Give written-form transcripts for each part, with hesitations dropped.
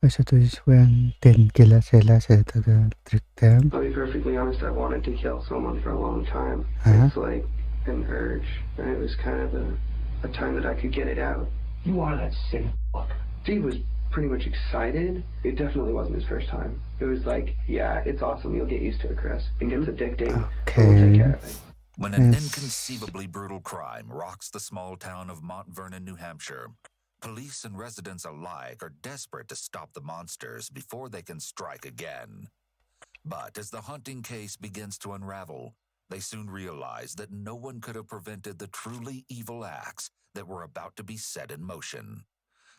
Also, this when ten kila sila sa taga trick them. I'll be perfectly honest, I wanted to kill someone for a long time. Uh-huh. It's like an urge, and it was kind of a time that I could get it out. You are that sick fuck. Steve was pretty much excited. It definitely wasn't his first time. It was like, yeah, it's awesome. You'll get used to it, Chris. It gets addicting, but we'll take care of it. When an inconceivably brutal crime rocks the small town of Mount Vernon, New Hampshire, police and residents alike are desperate to stop the monsters before they can strike again. But as the haunting case begins to unravel, they soon realize that no one could have prevented the truly evil acts that were about to be set in motion.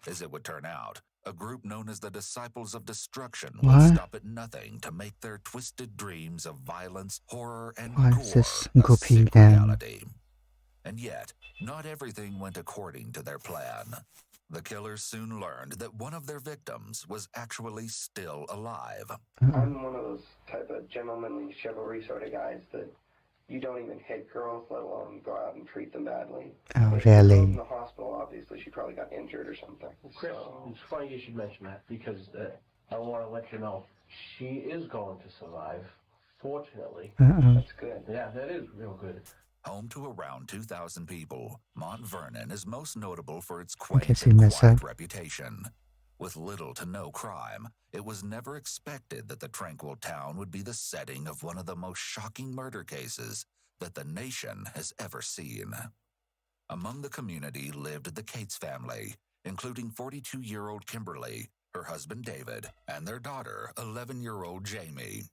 As it would turn out, a group known as the Disciples of Destruction will stop at nothing to make their twisted dreams of violence, horror, and gore a sick reality. And yet, not everything went according to their plan. The killers soon learned that one of their victims was actually still alive. I'm one of those type of gentlemanly chivalry sort of guys that you don't even hit girls, let alone go out and treat them badly. Oh, if really? the girl's in the hospital, obviously she probably got injured or something. Well, Chris, it's funny you should mention that because I want to let you know she is going to survive. Fortunately. That's good. Yeah, that is real good. Home to around 2,000 people, Mount Vernon is most notable for its quaint and quiet reputation. With little to no crime, it was never expected that the tranquil town would be the setting of one of the most shocking murder cases that the nation has ever seen. Among the community lived the Cates family, including 42-year-old Kimberly, her husband David, and their daughter, 11-year-old Jamie.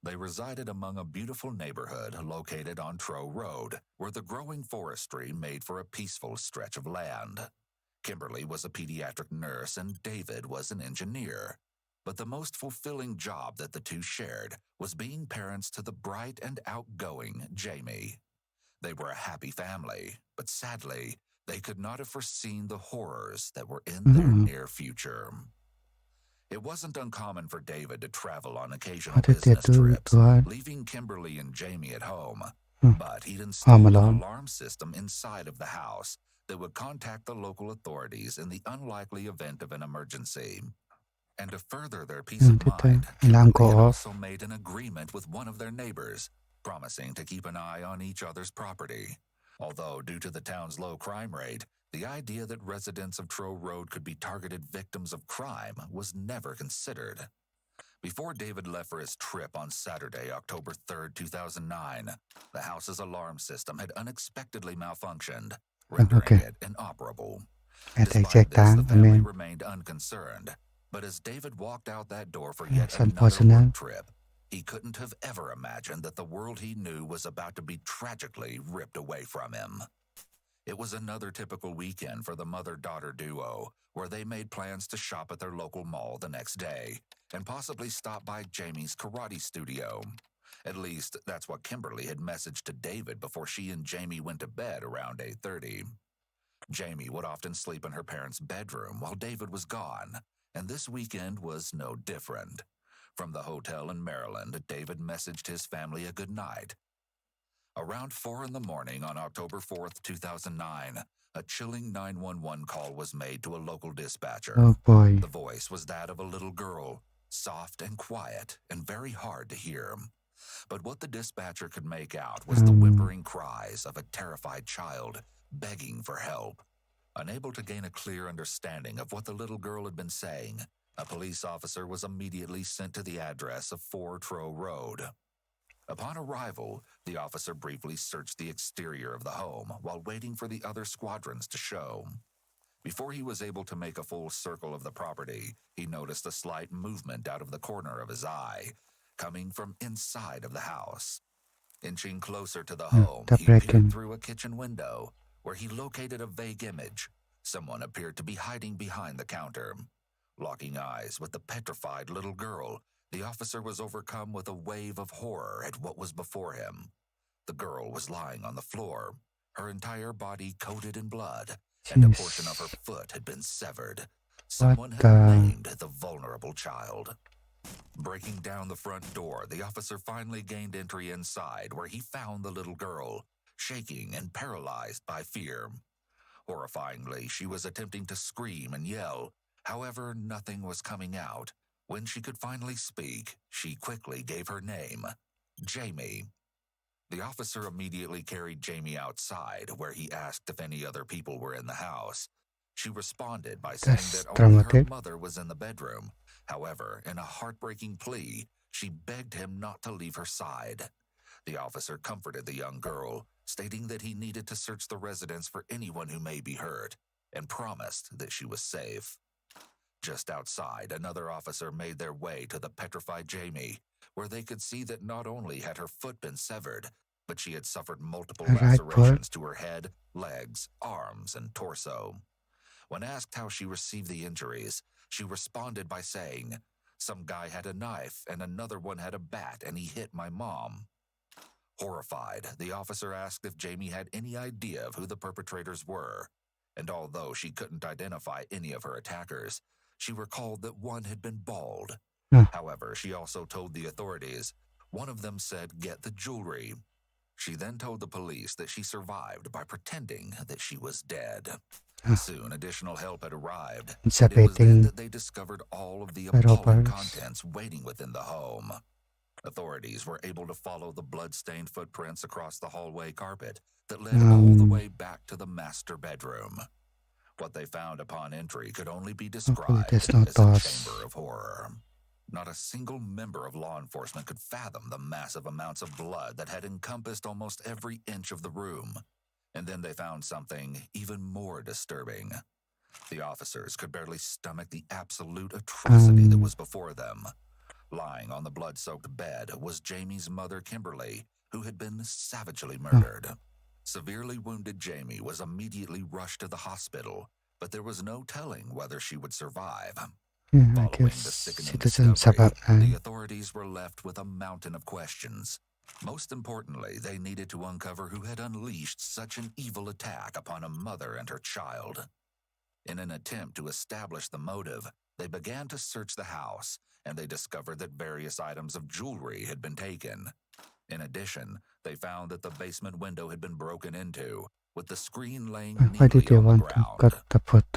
They resided among a beautiful neighborhood located on Trow Road, where the growing forestry made for a peaceful stretch of land. Kimberly was a pediatric nurse and David was an engineer. But the most fulfilling job that the two shared was being parents to the bright and outgoing Jamie. They were a happy family, but sadly, they could not have foreseen the horrors that were in their near future. It wasn't uncommon for David to travel on occasional business trips, leaving Kimberly and Jamie at home. But he'd installed an alarm system inside of the house that would contact the local authorities in the unlikely event of an emergency. And to further their peace of mind, Kimberly had also made an agreement with one of their neighbors, promising to keep an eye on each other's property. Although, due to the town's low crime rate, the idea that residents of Trow Road could be targeted victims of crime was never considered. Before David left for his trip on Saturday, October 3rd, 2009, the house's alarm system had unexpectedly malfunctioned, rendering it inoperable. Despite this, the family remained unconcerned. But as David walked out that door for yet another work trip, he couldn't have ever imagined that the world he knew was about to be tragically ripped away from him. It was another typical weekend for the mother-daughter duo, where they made plans to shop at their local mall the next day and possibly stop by Jamie's karate studio. At least, that's what Kimberly had messaged to David before she and Jamie went to bed around 8:30. Jamie would often sleep in her parents' bedroom while David was gone, and this weekend was no different. From the hotel in Maryland, David messaged his family a good night. Around 4 in the morning on October 4th, 2009, a chilling 911 call was made to a local dispatcher. Oh boy. The voice was that of a little girl, soft and quiet and very hard to hear. But what the dispatcher could make out was the whimpering cries of a terrified child begging for help. Unable to gain a clear understanding of what the little girl had been saying, a police officer was immediately sent to the address of 4 Trow Road. Upon arrival, the officer briefly searched the exterior of the home while waiting for the other squadrons to show. Before he was able to make a full circle of the property, he noticed a slight movement out of the corner of his eye, coming from inside of the house. Inching closer to the home, he peered through a kitchen window, where he located a vague image. Someone appeared to be hiding behind the counter. Locking eyes with the petrified little girl, the officer was overcome with a wave of horror at what was before him. The girl was lying on the floor, her entire body coated in blood, and a portion of her foot had been severed. Someone had maimed the vulnerable child. Breaking down the front door, the officer finally gained entry inside, where he found the little girl, shaking and paralyzed by fear. Horrifyingly, she was attempting to scream and yell, However, nothing was coming out. When she could finally speak, she quickly gave her name, Jamie. The officer immediately carried Jamie outside, where he asked if any other people were in the house. She responded by saying That's that only her dramatic. mother was in the bedroom. However, in a heartbreaking plea, she begged him not to leave her side. The officer comforted the young girl, stating that he needed to search the residence for anyone who may be hurt, and promised that she was safe. Just outside, another officer made their way to the petrified Jamie, where they could see that not only had her foot been severed, but she had suffered multiple lacerations to her head, legs, arms, and torso. When asked how she received the injuries, she responded by saying, "Some guy had a knife and another one had a bat and he hit my mom." Horrified, the officer asked if Jamie had any idea of who the perpetrators were, and although she couldn't identify any of her attackers, she recalled that one had been bald. However, she also told the authorities. One of them said, "Get the jewelry." She then told the police that she survived by pretending that she was dead. Soon, additional help had arrived. It was then that they discovered all of the appalling contents waiting within the home. Authorities were able to follow the blood-stained footprints across the hallway carpet that led all the way back to the master bedroom. What they found upon entry could only be described as a chamber of horror. Not a single member of law enforcement could fathom the massive amounts of blood that had encompassed almost every inch of the room. And then they found something even more disturbing. The officers could barely stomach the absolute atrocity that was before them. Lying on the blood-soaked bed was Jamie's mother, Kimberly, who had been savagely murdered. Severely wounded Jamie was immediately rushed to the hospital, but there was no telling whether she would survive. Following the sickening discovery, the authorities were left with a mountain of questions. Most importantly, they needed to uncover who had unleashed such an evil attack upon a mother and her child. In an attempt to establish the motive, they began to search the house, and they discovered that various items of jewelry had been taken. In addition, they found that the basement window had been broken into, with the screen laying neatly on the ground.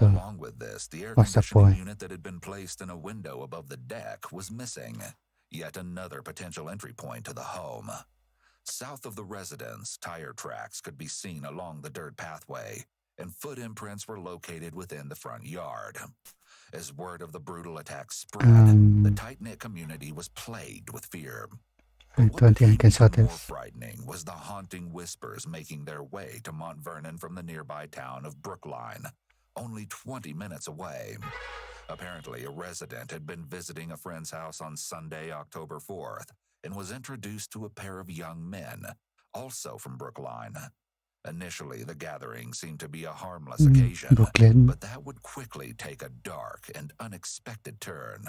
Along with this, the air conditioning unit that had been placed in a window above the deck was missing. Yet another potential entry point to the home. South of the residence, tire tracks could be seen along the dirt pathway, and foot imprints were located within the front yard. As word of the brutal attack spread, the tight-knit community was plagued with fear. But what became even more frightening was the haunting whispers making their way to Mount Vernon from the nearby town of Brookline, only 20 minutes away. Apparently, a resident had been visiting a friend's house on Sunday, October 4th, and was introduced to a pair of young men, also from Brookline. Initially, the gathering seemed to be a harmless occasion, but that would quickly take a dark and unexpected turn.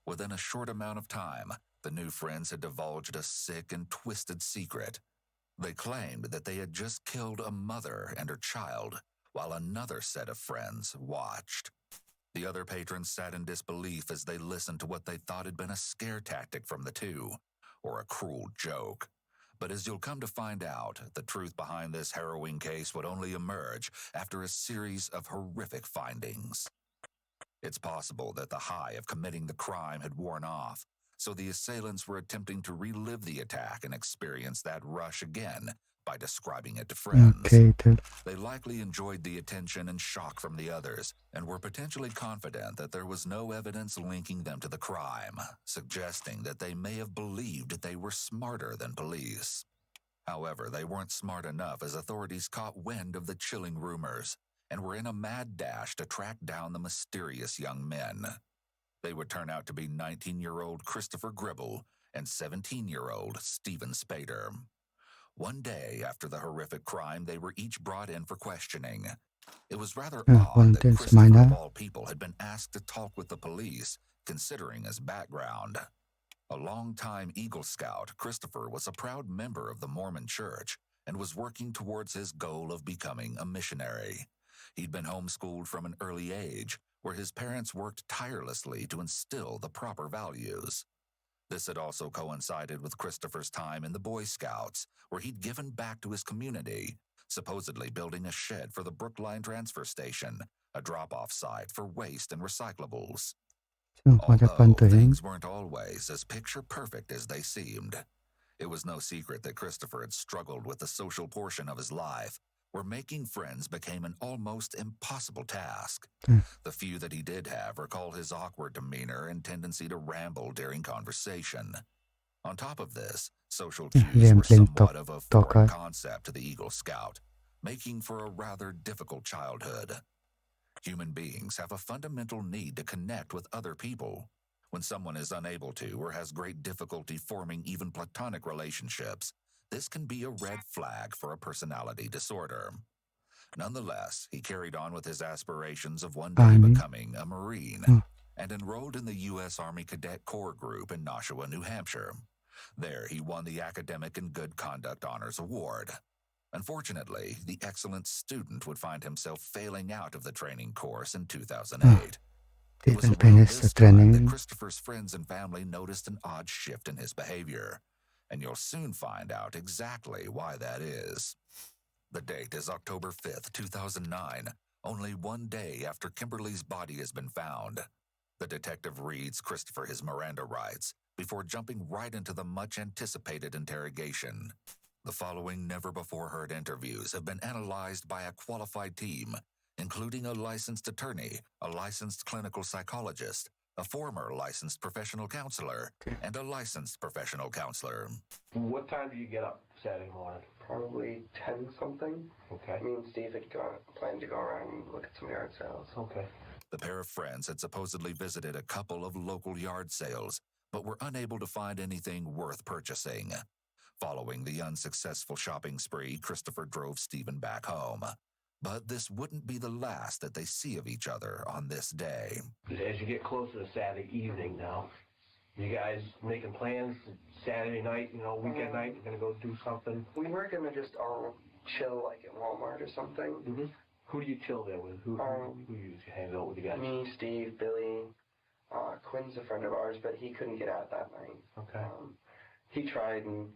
Within a short amount of time, the new friends had divulged a sick and twisted secret. They claimed that they had just killed a mother and her child, while another set of friends watched. The other patrons sat in disbelief as they listened to what they thought had been a scare tactic from the two, or a cruel joke. But as you'll come to find out, the truth behind this harrowing case would only emerge after a series of horrific findings. It's possible that the high of committing the crime had worn off, so the assailants were attempting to relive the attack and experience that rush again by describing it to friends. They likely enjoyed the attention and shock from the others, and were potentially confident that there was no evidence linking them to the crime, suggesting that they may have believed they were smarter than police. However, they weren't smart enough as authorities caught wind of the chilling rumors, and were in a mad dash to track down the mysterious young men. They would turn out to be 19-year-old Christopher Gribble and 17-year-old Stephen Spader. One day after the horrific crime, they were each brought in for questioning. It was rather odd that Christopher, of all people, had been asked to talk with the police, considering his background. A longtime Eagle Scout, Christopher was a proud member of the Mormon Church and was working towards his goal of becoming a missionary. He'd been homeschooled from an early age, where his parents worked tirelessly to instill the proper values. This had also coincided with Christopher's time in the Boy Scouts, where he'd given back to his community, supposedly building a shed for the Brookline transfer station, a drop-off site for waste and recyclables. ซึ่งควรจะปั้น Although ตัวเอง things weren't always as picture-perfect as they seemed, it was no secret that Christopher had struggled with the social portion of his life, where making friends became an almost impossible task. The few that he did have recall his awkward demeanor and tendency to ramble during conversation. On top of this, social cues were somewhat of a foreign concept to the Eagle Scout, making for a rather difficult childhood. Human beings have a fundamental need to connect with other people. When someone is unable to or has great difficulty forming even platonic relationships, this can be a red flag for a personality disorder. Nonetheless, he carried on with his aspirations of one day becoming a Marine and enrolled in the U.S. Army Cadet Corps Group in Nashua, New Hampshire. There, he won the Academic and Good Conduct Honors Award. Unfortunately, the excellent student would find himself failing out of the training course in 2008. It was around this time that Christopher's friends and family noticed an odd shift in his behavior, and you'll soon find out exactly why that is. The date is October 5th, 2009, only one day after Kimberly's body has been found. The detective reads Christopher his Miranda rights before jumping right into the much-anticipated interrogation. The following never-before-heard interviews have been analyzed by a qualified team, including a licensed attorney, a licensed clinical psychologist, a former licensed professional counselor, and a licensed professional counselor. What time do you get up Saturday morning? Probably 10-something. Okay. Me and Steve had planned to go around and look at some yard sales. Okay. The pair of friends had supposedly visited a couple of local yard sales, but were unable to find anything worth purchasing. Following the unsuccessful shopping spree, Christopher drove Stephen back home. But this wouldn't be the last that they see of each other on this day. As you get closer to Saturday evening now, you guys making plans Saturday night, weekend night, you're going to go do something? We were going to just all chill like at Walmart or something. Mm-hmm. Who do you chill there with? Who usually hangs out with you guys? Me, Steve, Billy. Quinn's a friend of ours, but he couldn't get out that night. Okay. He tried and,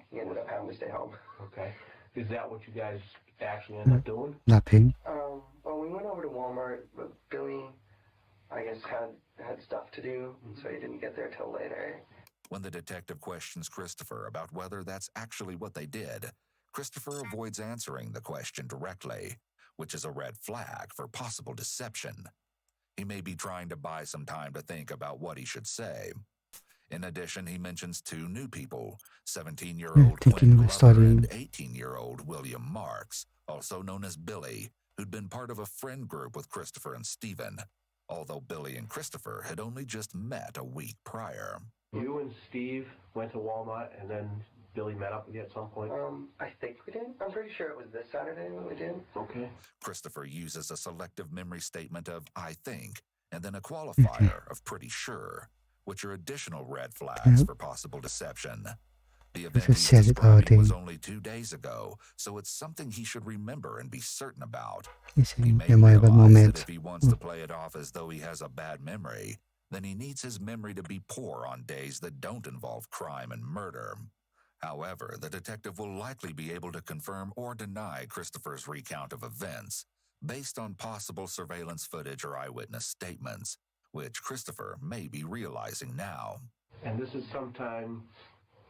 he ended up having to stay home. Okay. Is that what you guys actually end up doing? Nothing. Well, we went over to Walmart, but Billy, I guess, had stuff to do, so he didn't get there till later. When the detective questions Christopher about whether that's actually what they did, Christopher avoids answering the question directly, which is a red flag for possible deception. He may be trying to buy some time to think about what he should say. In addition, he mentions two new people, 17-year-old Quinn Glover and 18-year-old William Marks, also known as Billy, who'd been part of a friend group with Christopher and Stephen, although Billy and Christopher had only just met a week prior. You and Steve went to Walmart, and then Billy met up with you at some point? I think we did. I'm pretty sure it was this Saturday when we did. Okay. Christopher uses a selective memory statement of "I think," and then a qualifier of "pretty sure," which are additional red flags for possible deception. The event he's describing was only 2 days ago, so it's something he should remember and be certain about. He may realize that if he wants to play it off as though he has a bad memory, then he needs his memory to be poor on days that don't involve crime and murder. However, the detective will likely be able to confirm or deny Christopher's recount of events based on possible surveillance footage or eyewitness statements, which Christopher may be realizing now. And this is sometime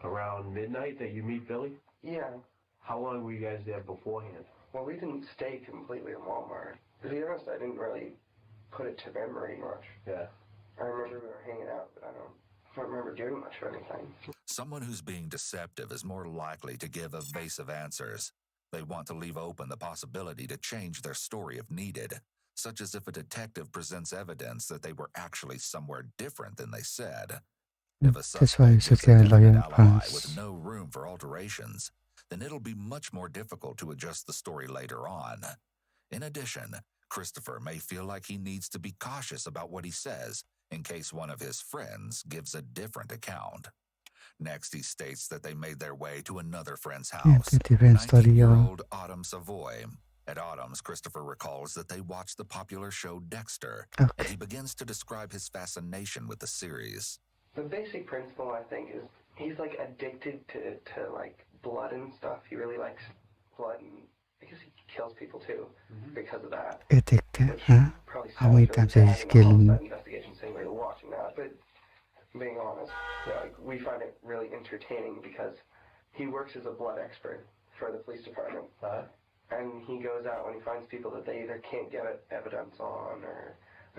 around midnight that you meet Billy? Yeah. How long were you guys there beforehand? Well, we didn't stay completely in Walmart. To be honest, I didn't really put it to memory much. Yeah. I remember we were hanging out, but I don't remember doing much of anything. Someone who's being deceptive is more likely to give evasive answers. They want to leave open the possibility to change their story if needed, such as if a detective presents evidence that they were actually somewhere different than they said. If a suspect is a definite alibi with no room for alterations, then it'll be much more difficult to adjust the story later on. In addition, Christopher may feel like he needs to be cautious about what he says in case one of his friends gives a different account. Next, he states that they made their way to another friend's house, 19-year-old Autumn Savoy. At Autumn's, Christopher recalls that they watched the popular show Dexter, and he begins to describe his fascination with the series. The basic principle, I think, is he's, addicted to blood and stuff. He really likes blood, and I guess he kills people too because of that. เอติกแท้ Which ฮะ probably เอา sounds ไว้ really ตามใจ bad ส in กิ the ล homicide investigation saying we were watching that, but being honest, like, we find it really entertaining because he works as a blood expert for the police department. And he goes out when he finds people that they either can't get evidence on or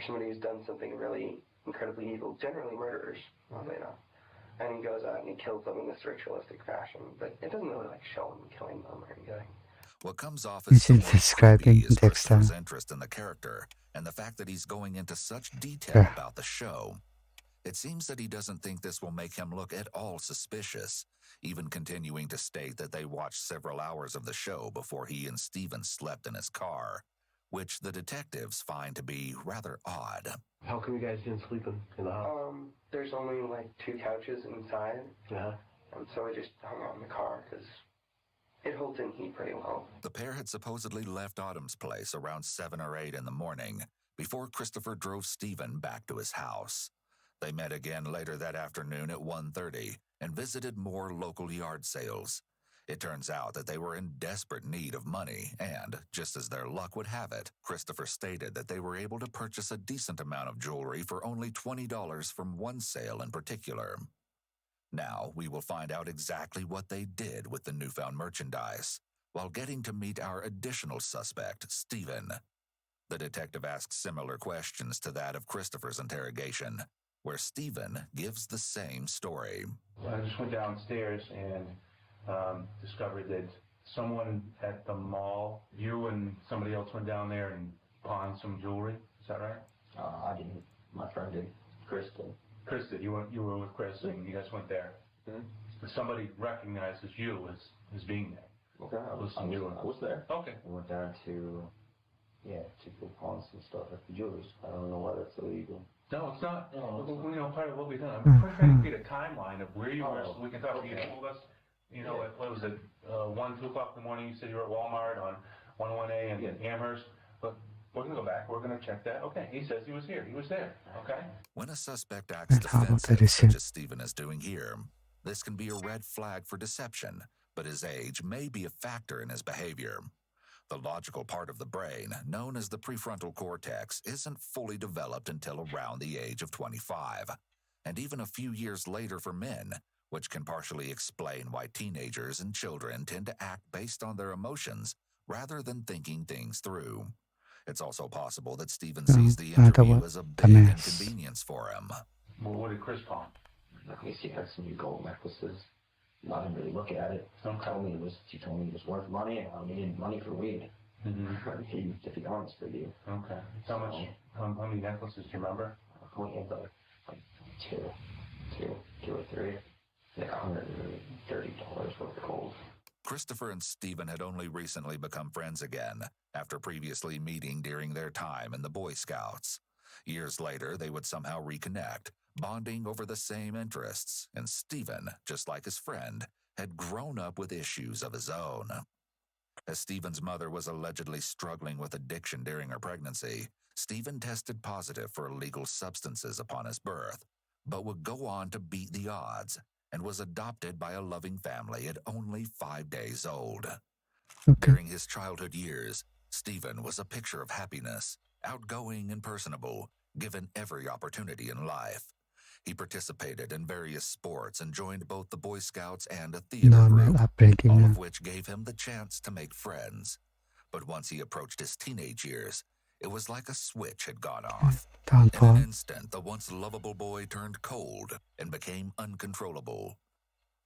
somebody who's done something really incredibly evil, generally murderers, oddly enough. And he goes out and he kills them in this ritualistic fashion, but it doesn't really like show him killing them or anything. What comes off You as should somewhat subscribe creepy in is Dexter. Christopher's interest in the character and the fact that he's going into such detail Yeah. about the show. It seems that he doesn't think this will make him look at all suspicious, even continuing to state that they watched several hours of the show before he and Steven slept in his car, which the detectives find to be rather odd. How come you guys didn't sleep in the house? There's only like 2 couches inside. Yeah. And so I just hung out in the car because it holds in heat pretty well. The pair had supposedly left Autumn's place around 7 or 8 in the morning before Christopher drove Steven back to his house. They met again later that afternoon at 1:30 and visited more local yard sales. It turns out that they were in desperate need of money, and, just as their luck would have it, Christopher stated that they were able to purchase a decent amount of jewelry for only $20 from one sale in particular. Now, we will find out exactly what they did with the newfound merchandise, while getting to meet our additional suspect, Steven. The detective asks similar questions to that of Christopher's interrogation, where Steven gives the same story. I just went downstairs and discovered that someone at the mall, you and somebody else went down there and pawned some jewelry. Is that right? I didn't. My friend did. Chris did. Chris did. You were with Chris and you guys went there. Somebody recognizes you as being there. Okay, I was there. Okay. We went down to go pawn some stuff at the jewelers. I don't know why that's illegal. No, it's not. No, Part of what we've done. I'm trying to get a timeline of where you were so we can talk. You told us, at, what was it, 1, 2 o'clock in the morning, you said you were at Walmart on 101A in Amherst. But we're going to go back. We're going to check that. Okay, he says he was here. He was there. Okay. When a suspect acts defensive, such as Steven is doing here, this can be a red flag for deception, but his age may be a factor in his behavior. The logical part of the brain, known as the prefrontal cortex, isn't fully developed until around the age of 25, and even a few years later for men, which can partially explain why teenagers and children tend to act based on their emotions rather than thinking things through. It's also possible that Steven sees the interview as a big inconvenience for him. Well, what did Chris pawn? He had some new gold necklaces. I didn't really look at it. He told me it was worth money, and I needed money for weed. To be honest with you. Okay. How many necklaces do you remember? We had like two or three. Like $130 worth of gold. Christopher and Steven had only recently become friends again, after previously meeting during their time in the Boy Scouts. Years later, they would somehow reconnect, bonding over the same interests, and Steven, just like his friend, had grown up with issues of his own. As Steven's mother was allegedly struggling with addiction during her pregnancy, Steven tested positive for illegal substances upon his birth, but would go on to beat the odds and was adopted by a loving family at only 5 days old. During his childhood years, Steven was a picture of happiness, outgoing and personable, given every opportunity in life. He participated in various sports and joined both the Boy Scouts and a theater group, all of which gave him the chance to make friends. But once he approached his teenage years, it was like a switch had gone off. In an instant, the once lovable boy turned cold and became uncontrollable.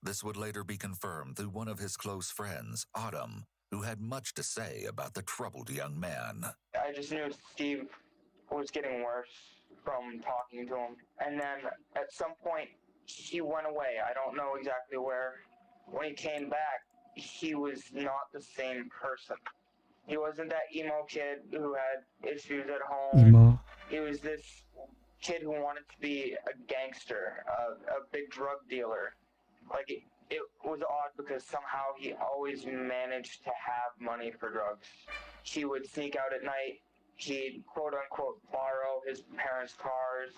This would later be confirmed through one of his close friends, Autumn, who had much to say about the troubled young man. I just knew Steve was getting worse from talking to him. And then at some point, he went away. I don't know exactly where. When he came back, he was not the same person. He wasn't that emo kid who had issues at home. He was this kid who wanted to be a gangster, a big drug dealer. Like, it was odd because somehow he always managed to have money for drugs. He would sneak out at night. He'd quote-unquote borrow his parents' cars.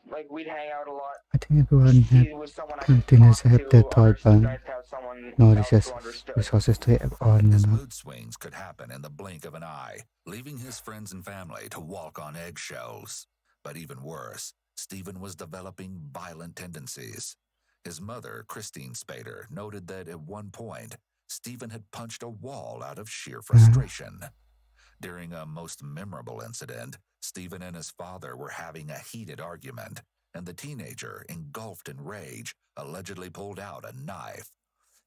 Like, we'd hang out a lot. I think everyone he was someone I could talk to, or you guys have someone no understood. resources to act on นะ His ครับ mood swings could happen in the blink of an eye, leaving his friends and family to walk on eggshells. But even worse, Stephen was developing violent tendencies. His mother, Christine Spader, noted that at one point, Stephen had punched a wall out of sheer frustration. During a most memorable incident, Stephen and his father were having a heated argument, and the teenager, engulfed in rage, allegedly pulled out a knife.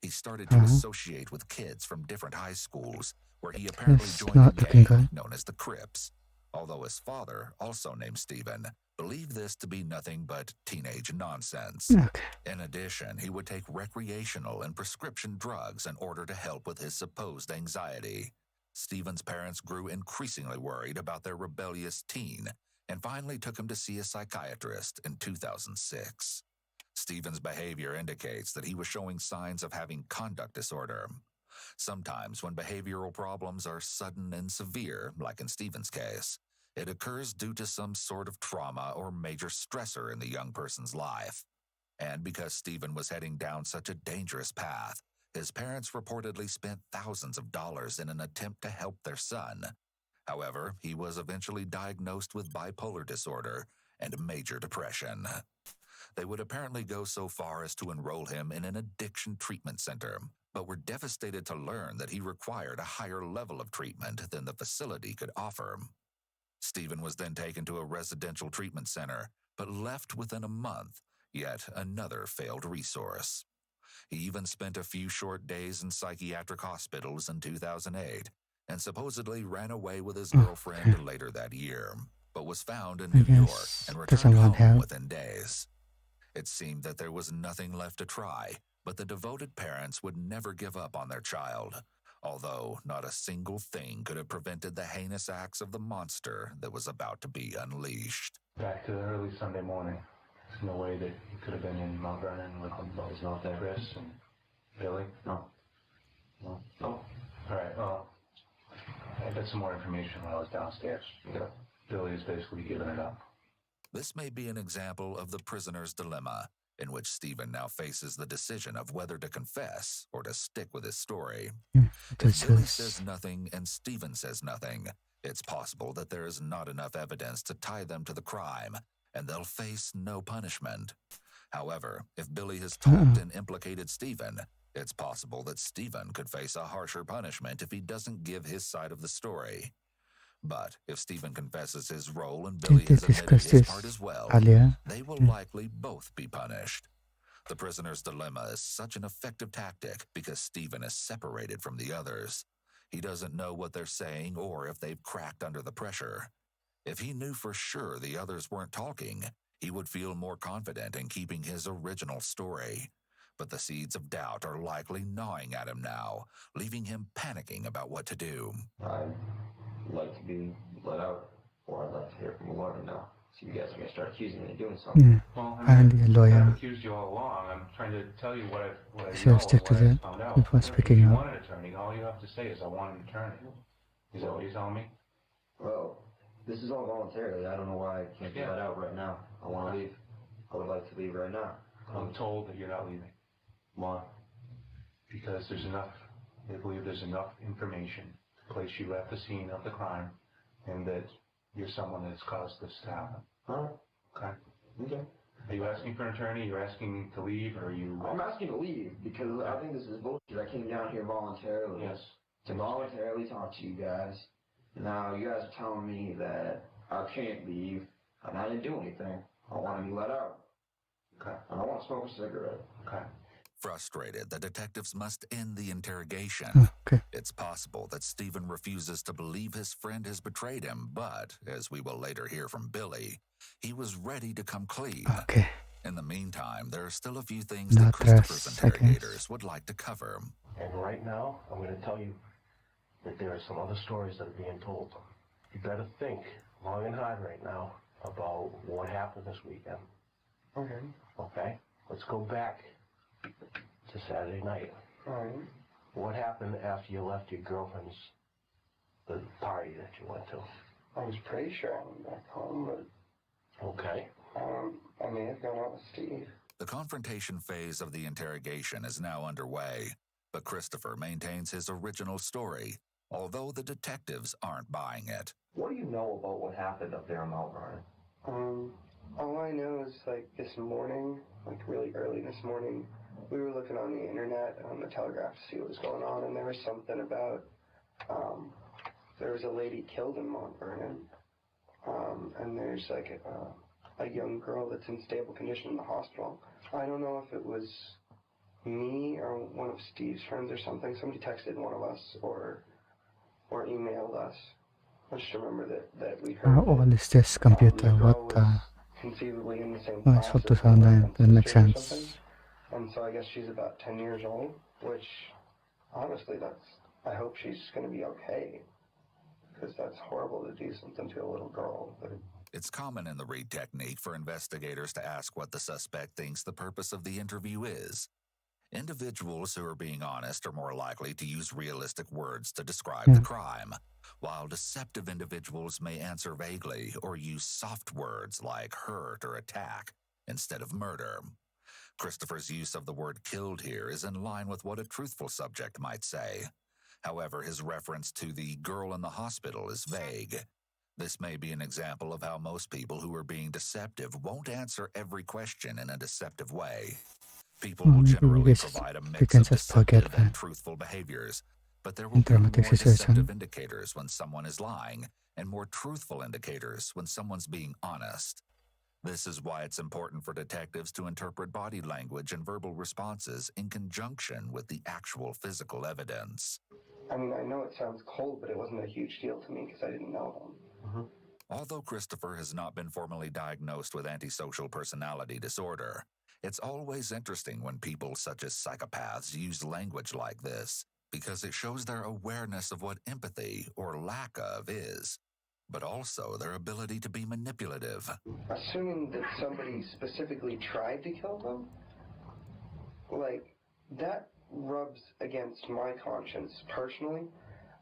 He started to associate with kids from different high schools, where he apparently joined a gang known as the Crips. Although his father, also named Stephen, believed this to be nothing but teenage nonsense. In addition, he would take recreational and prescription drugs in order to help with his supposed anxiety. Stephen's parents grew increasingly worried about their rebellious teen and finally took him to see a psychiatrist in 2006. Stephen's behavior indicates that he was showing signs of having conduct disorder. Sometimes when behavioral problems are sudden and severe, like in Stephen's case, it occurs due to some sort of trauma or major stressor in the young person's life. And because Stephen was heading down such a dangerous path, his parents reportedly spent thousands of dollars in an attempt to help their son. However, he was eventually diagnosed with bipolar disorder and major depression. They would apparently go so far as to enroll him in an addiction treatment center, but were devastated to learn that he required a higher level of treatment than the facility could offer. Stephen was then taken to a residential treatment center, but left within a month, yet another failed resource. He even spent a few short days in psychiatric hospitals in 2008 and supposedly ran away with his girlfriend later that year, but was found in New York and returned home within days. It seemed that there was nothing left to try, but the devoted parents would never give up on their child, although not a single thing could have prevented the heinous acts of the monster that was about to be unleashed. Back to early Sunday morning. There's no way that you could have been in Mount Vernon with He's not there. Chris and Billy? No. No? All right, well, I got some more information when I was downstairs. Yeah. Billy is basically giving it up. This may be an example of the prisoner's dilemma, in which Stephen now faces the decision of whether to confess or to stick with his story. If Billy says nothing and Stephen says nothing, it's possible that there is not enough evidence to tie them to the crime, and they'll face no punishment. However, if Billy has talked and implicated Stephen, it's possible that Stephen could face a harsher punishment if he doesn't give his side of the story. But if Stephen confesses his role and Billy has admitted his part as well, they will likely both be punished. The prisoner's dilemma is such an effective tactic because Stephen is separated from the others. He doesn't know what they're saying or if they've cracked under the pressure. If he knew for sure the others weren't talking, he would feel more confident in keeping his original story. But the seeds of doubt are likely gnawing at him now, leaving him panicking about what to do. I'd like to be let out, or I'd like to hear from a lawyer now. So you guys are going to start accusing me of doing something. Well, lawyer. I've accused you all along. I'm trying to tell you what I know and what stick to I that found out. before speaking If you up. want an attorney, all you have to say is, I want an attorney. Is that what you're telling me? Well, this is all voluntarily. I don't know why I can't be let out right now. I want to leave. I would like to leave right now. I'm told that you're not leaving. Why? Because there's enough, they believe there's enough information to place you at the scene of the crime, and that you're someone that's caused this to happen. Huh? Okay? Okay. Are you asking for an attorney? You're asking to leave, or are you... I'm asking to leave because I think this is bullshit. I came down here voluntarily. Yes. To voluntarily talk to you guys. Now you guys are telling me that I can't leave, and I didn't do anything. I want to be let out. Okay. And I want to smoke a cigarette. Okay. Frustrated, the detectives must end the interrogation. It's possible that Stephen refuses to believe his friend has betrayed him, but, as we will later hear from Billy, he was ready to come clean. In the meantime, there are still a few things that Christopher's interrogators would like to cover. And right now, I'm going to tell you that there are some other stories that are being told. You better think long and hard right now about what happened this weekend. Okay. Okay? Let's go back to Saturday night. Alright. What happened after you left your girlfriend's the party that you went to? I was pretty sure I went back home, but Okay. I may have gone out with Steve. The confrontation phase of the interrogation is now underway. But Christopher maintains his original story, although the detectives aren't buying it. What do you know about what happened up there in Mount Vernon? All I know is, like, this morning, like really early this morning, we were looking on the internet, on the Telegraph to see what was going on, and there was something about, there was a lady killed in Mount Vernon, and there's like a young girl that's in stable condition in the hospital. I don't know if it was me or one of Steve's friends or something. Somebody texted one of us or emailed us. I just remember that we heard all is this computer? What conceivably in the same oh, class it's what as to sound my that makes sister or sense. something. And so I guess she's about 10 years old, which honestly, I hope she's going to be okay, because that's horrible to do something to a little girl. But it's common in the Reed technique for investigators to ask what the suspect thinks the purpose of the interview is. Individuals who are being honest are more likely to use realistic words to describe the crime, while deceptive individuals may answer vaguely or use soft words like hurt or attack instead of murder. Christopher's use of the word killed here is in line with what a truthful subject might say. However, his reference to the girl in the hospital is vague. This may be an example of how most people who are being deceptive won't answer every question in a deceptive way. People will generally provide a mix of deceptive and truthful behaviors, but there will be more deceptive indicators when someone is lying and more truthful indicators when someone's being honest. This is why it's important for detectives to interpret body language and verbal responses in conjunction with the actual physical evidence. I mean, I know it sounds cold, but it wasn't a huge deal to me because I didn't know him. Although Christopher has not been formally diagnosed with antisocial personality disorder, it's always interesting when people such as psychopaths use language like this, because it shows their awareness of what empathy, or lack of, is, but also their ability to be manipulative. Assuming that somebody specifically tried to kill them, like, that rubs against my conscience personally.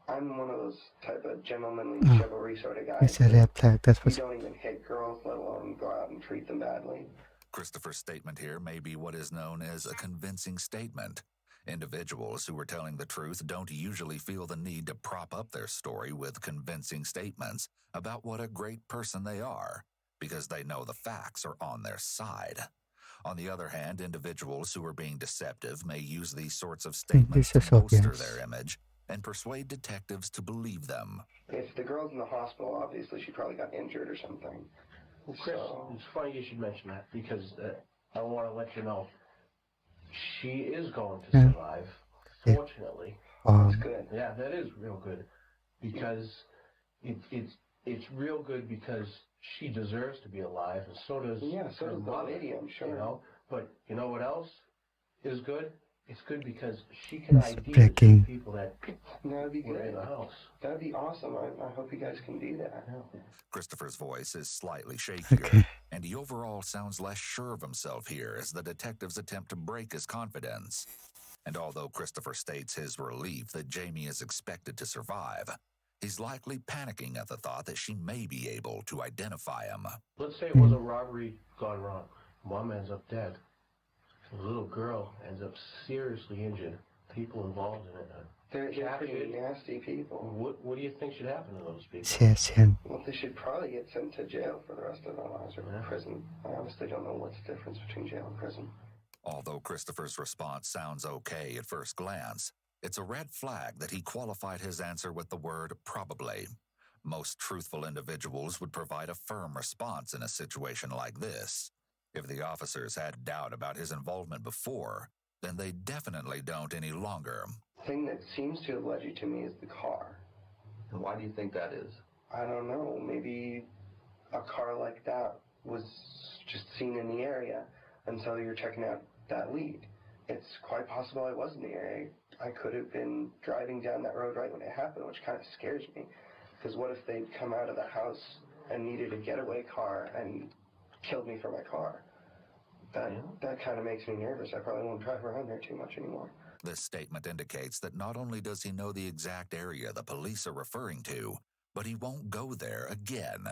I'm one of those type of gentlemanly chivalry sort of guys. You don't even hit girls, let alone go out and treat them badly. Christopher's statement here may be what is known as a convincing statement. Individuals who are telling the truth don't usually feel the need to prop up their story with convincing statements about what a great person they are, because they know the facts are on their side. On the other hand, individuals who are being deceptive may use these sorts of statements to bolster their image and persuade detectives to believe them. If the girl's in the hospital, obviously she probably got injured or something. Chris, it's funny you should mention that, because I want to let you know she is going to survive. Fortunately, that's good. Yeah, that is real good, because it's real good because she deserves to be alive, and so does so does the lady, I'm sure. You know, but you know what else is good? It's good because she can ID the two people that That'd be were good. in the house. That'd be awesome. I hope you guys can do that. Christopher's voice is slightly shakier, and he overall sounds less sure of himself here as the detectives attempt to break his confidence. And although Christopher states his relief that Jamie is expected to survive, he's likely panicking at the thought that she may be able to identify him. Let's say it was a robbery gone wrong. Mom ends up dead. The little girl ends up seriously injured. People involved in it. They're pretty nasty people. What do you think should happen to those people? Well, they should probably get sent to jail for the rest of their lives, or prison. I honestly don't know what's the difference between jail and prison. Although Christopher's response sounds okay at first glance, it's a red flag that he qualified his answer with the word probably. Most truthful individuals would provide a firm response in a situation like this. If the officers had doubt about his involvement before, then they definitely don't any longer. The thing that seems to have led you to me is the car. And why do you think that is? I don't know. Maybe a car like that was just seen in the area, and so you're checking out that lead. It's quite possible I was in the area. I could have been driving down that road right when it happened, which kind of scares me. Because what if they'd come out of the house and needed a getaway car and killed me for my car? That kind of makes me nervous. I probably won't drive around there too much anymore. This statement indicates that not only does he know the exact area the police are referring to, but he won't go there again.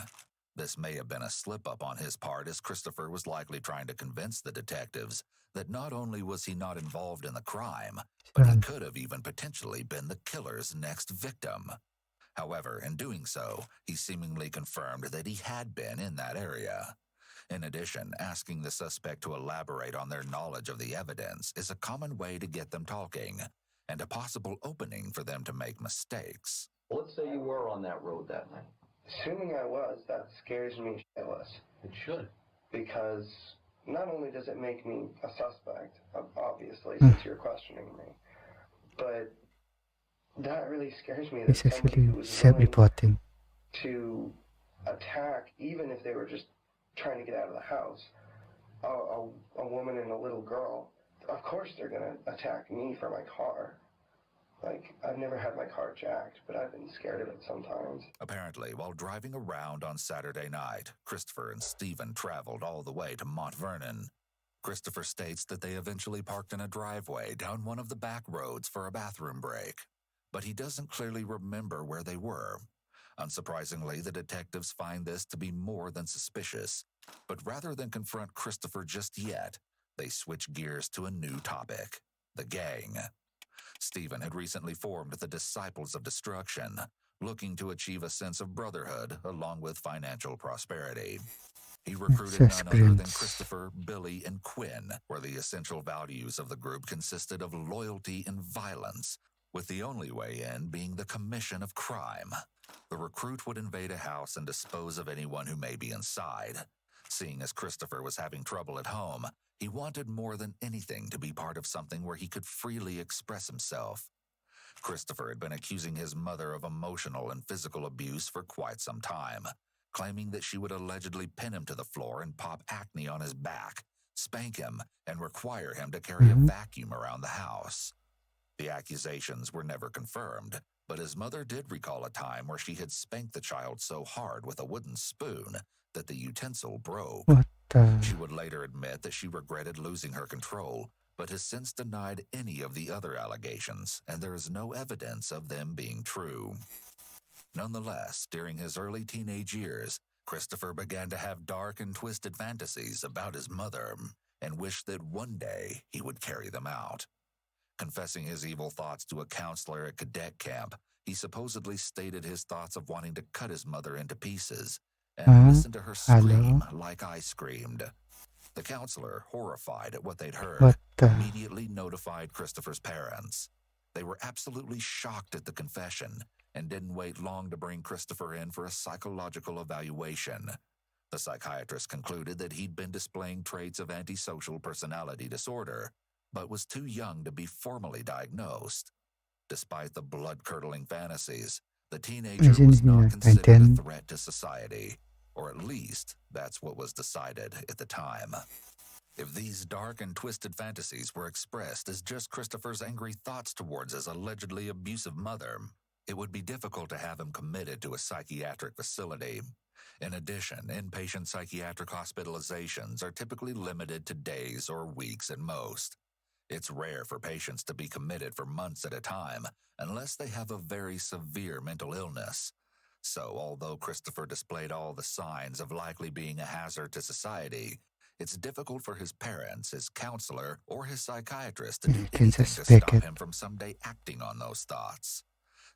This may have been a slip-up on his part, as Christopher was likely trying to convince the detectives that not only was he not involved in the crime, but he could have even potentially been the killer's next victim. However, in doing so, he seemingly confirmed that he had been in that area. In addition, asking the suspect to elaborate on their knowledge of the evidence is a common way to get them talking, and a possible opening for them to make mistakes. Let's say you were on that road that night. Assuming I was, that scares me shitless. It should. Because not only does it make me a suspect, obviously, since you're questioning me, but that really scares me that It's somebody actually who was self-reporting. to attack, even if they were just trying to get out of the house, a woman and a little girl, of course they're going to attack me for my car. Like, I've never had my car jacked, but I've been scared of it sometimes. Apparently, while driving around on Saturday night, Christopher and Stephen traveled all the way to Mount Vernon. Christopher states that they eventually parked in a driveway down one of the back roads for a bathroom break, but he doesn't clearly remember where they were. Unsurprisingly, the detectives find this to be more than suspicious, but rather than confront Christopher just yet, they switch gears to a new topic: the gang. Stephen had recently formed the Disciples of Destruction, looking to achieve a sense of brotherhood along with financial prosperity. He recruited none other than Christopher, Billy, and Quinn, where the essential values of the group consisted of loyalty and violence, with the only way in being the commission of crime. The recruit would invade a house and dispose of anyone who may be inside. Seeing as Christopher was having trouble at home, he wanted more than anything to be part of something where he could freely express himself. Christopher had been accusing his mother of emotional and physical abuse for quite some time, claiming that she would allegedly pin him to the floor and pop acne on his back, spank him, and require him to carry a vacuum around the house. The accusations were never confirmed, but his mother did recall a time where she had spanked the child so hard with a wooden spoon that the utensil broke. She would later admit that she regretted losing her control, but has since denied any of the other allegations, and there is no evidence of them being true. Nonetheless, during his early teenage years, Christopher began to have dark and twisted fantasies about his mother, and wished that one day he would carry them out. Confessing his evil thoughts to a counselor at cadet camp, he supposedly stated his thoughts of wanting to cut his mother into pieces and listen to her scream like I screamed. The counselor, horrified at what they'd heard, immediately notified Christopher's parents. They were absolutely shocked at the confession and didn't wait long to bring Christopher in for a psychological evaluation. The psychiatrist concluded that he'd been displaying traits of antisocial personality disorder, but was too young to be formally diagnosed. Despite the blood-curdling fantasies, the teenager was not considered a threat to society, or at least that's what was decided at the time. If these dark and twisted fantasies were expressed as just Christopher's angry thoughts towards his allegedly abusive mother, it would be difficult to have him committed to a psychiatric facility. In addition, inpatient psychiatric hospitalizations are typically limited to days or weeks at most. It's rare for patients to be committed for months at a time unless they have a very severe mental illness. So, although Christopher displayed all the signs of likely being a hazard to society, it's difficult for his parents, his counselor, or his psychiatrist to do anything to stop him from someday acting on those thoughts.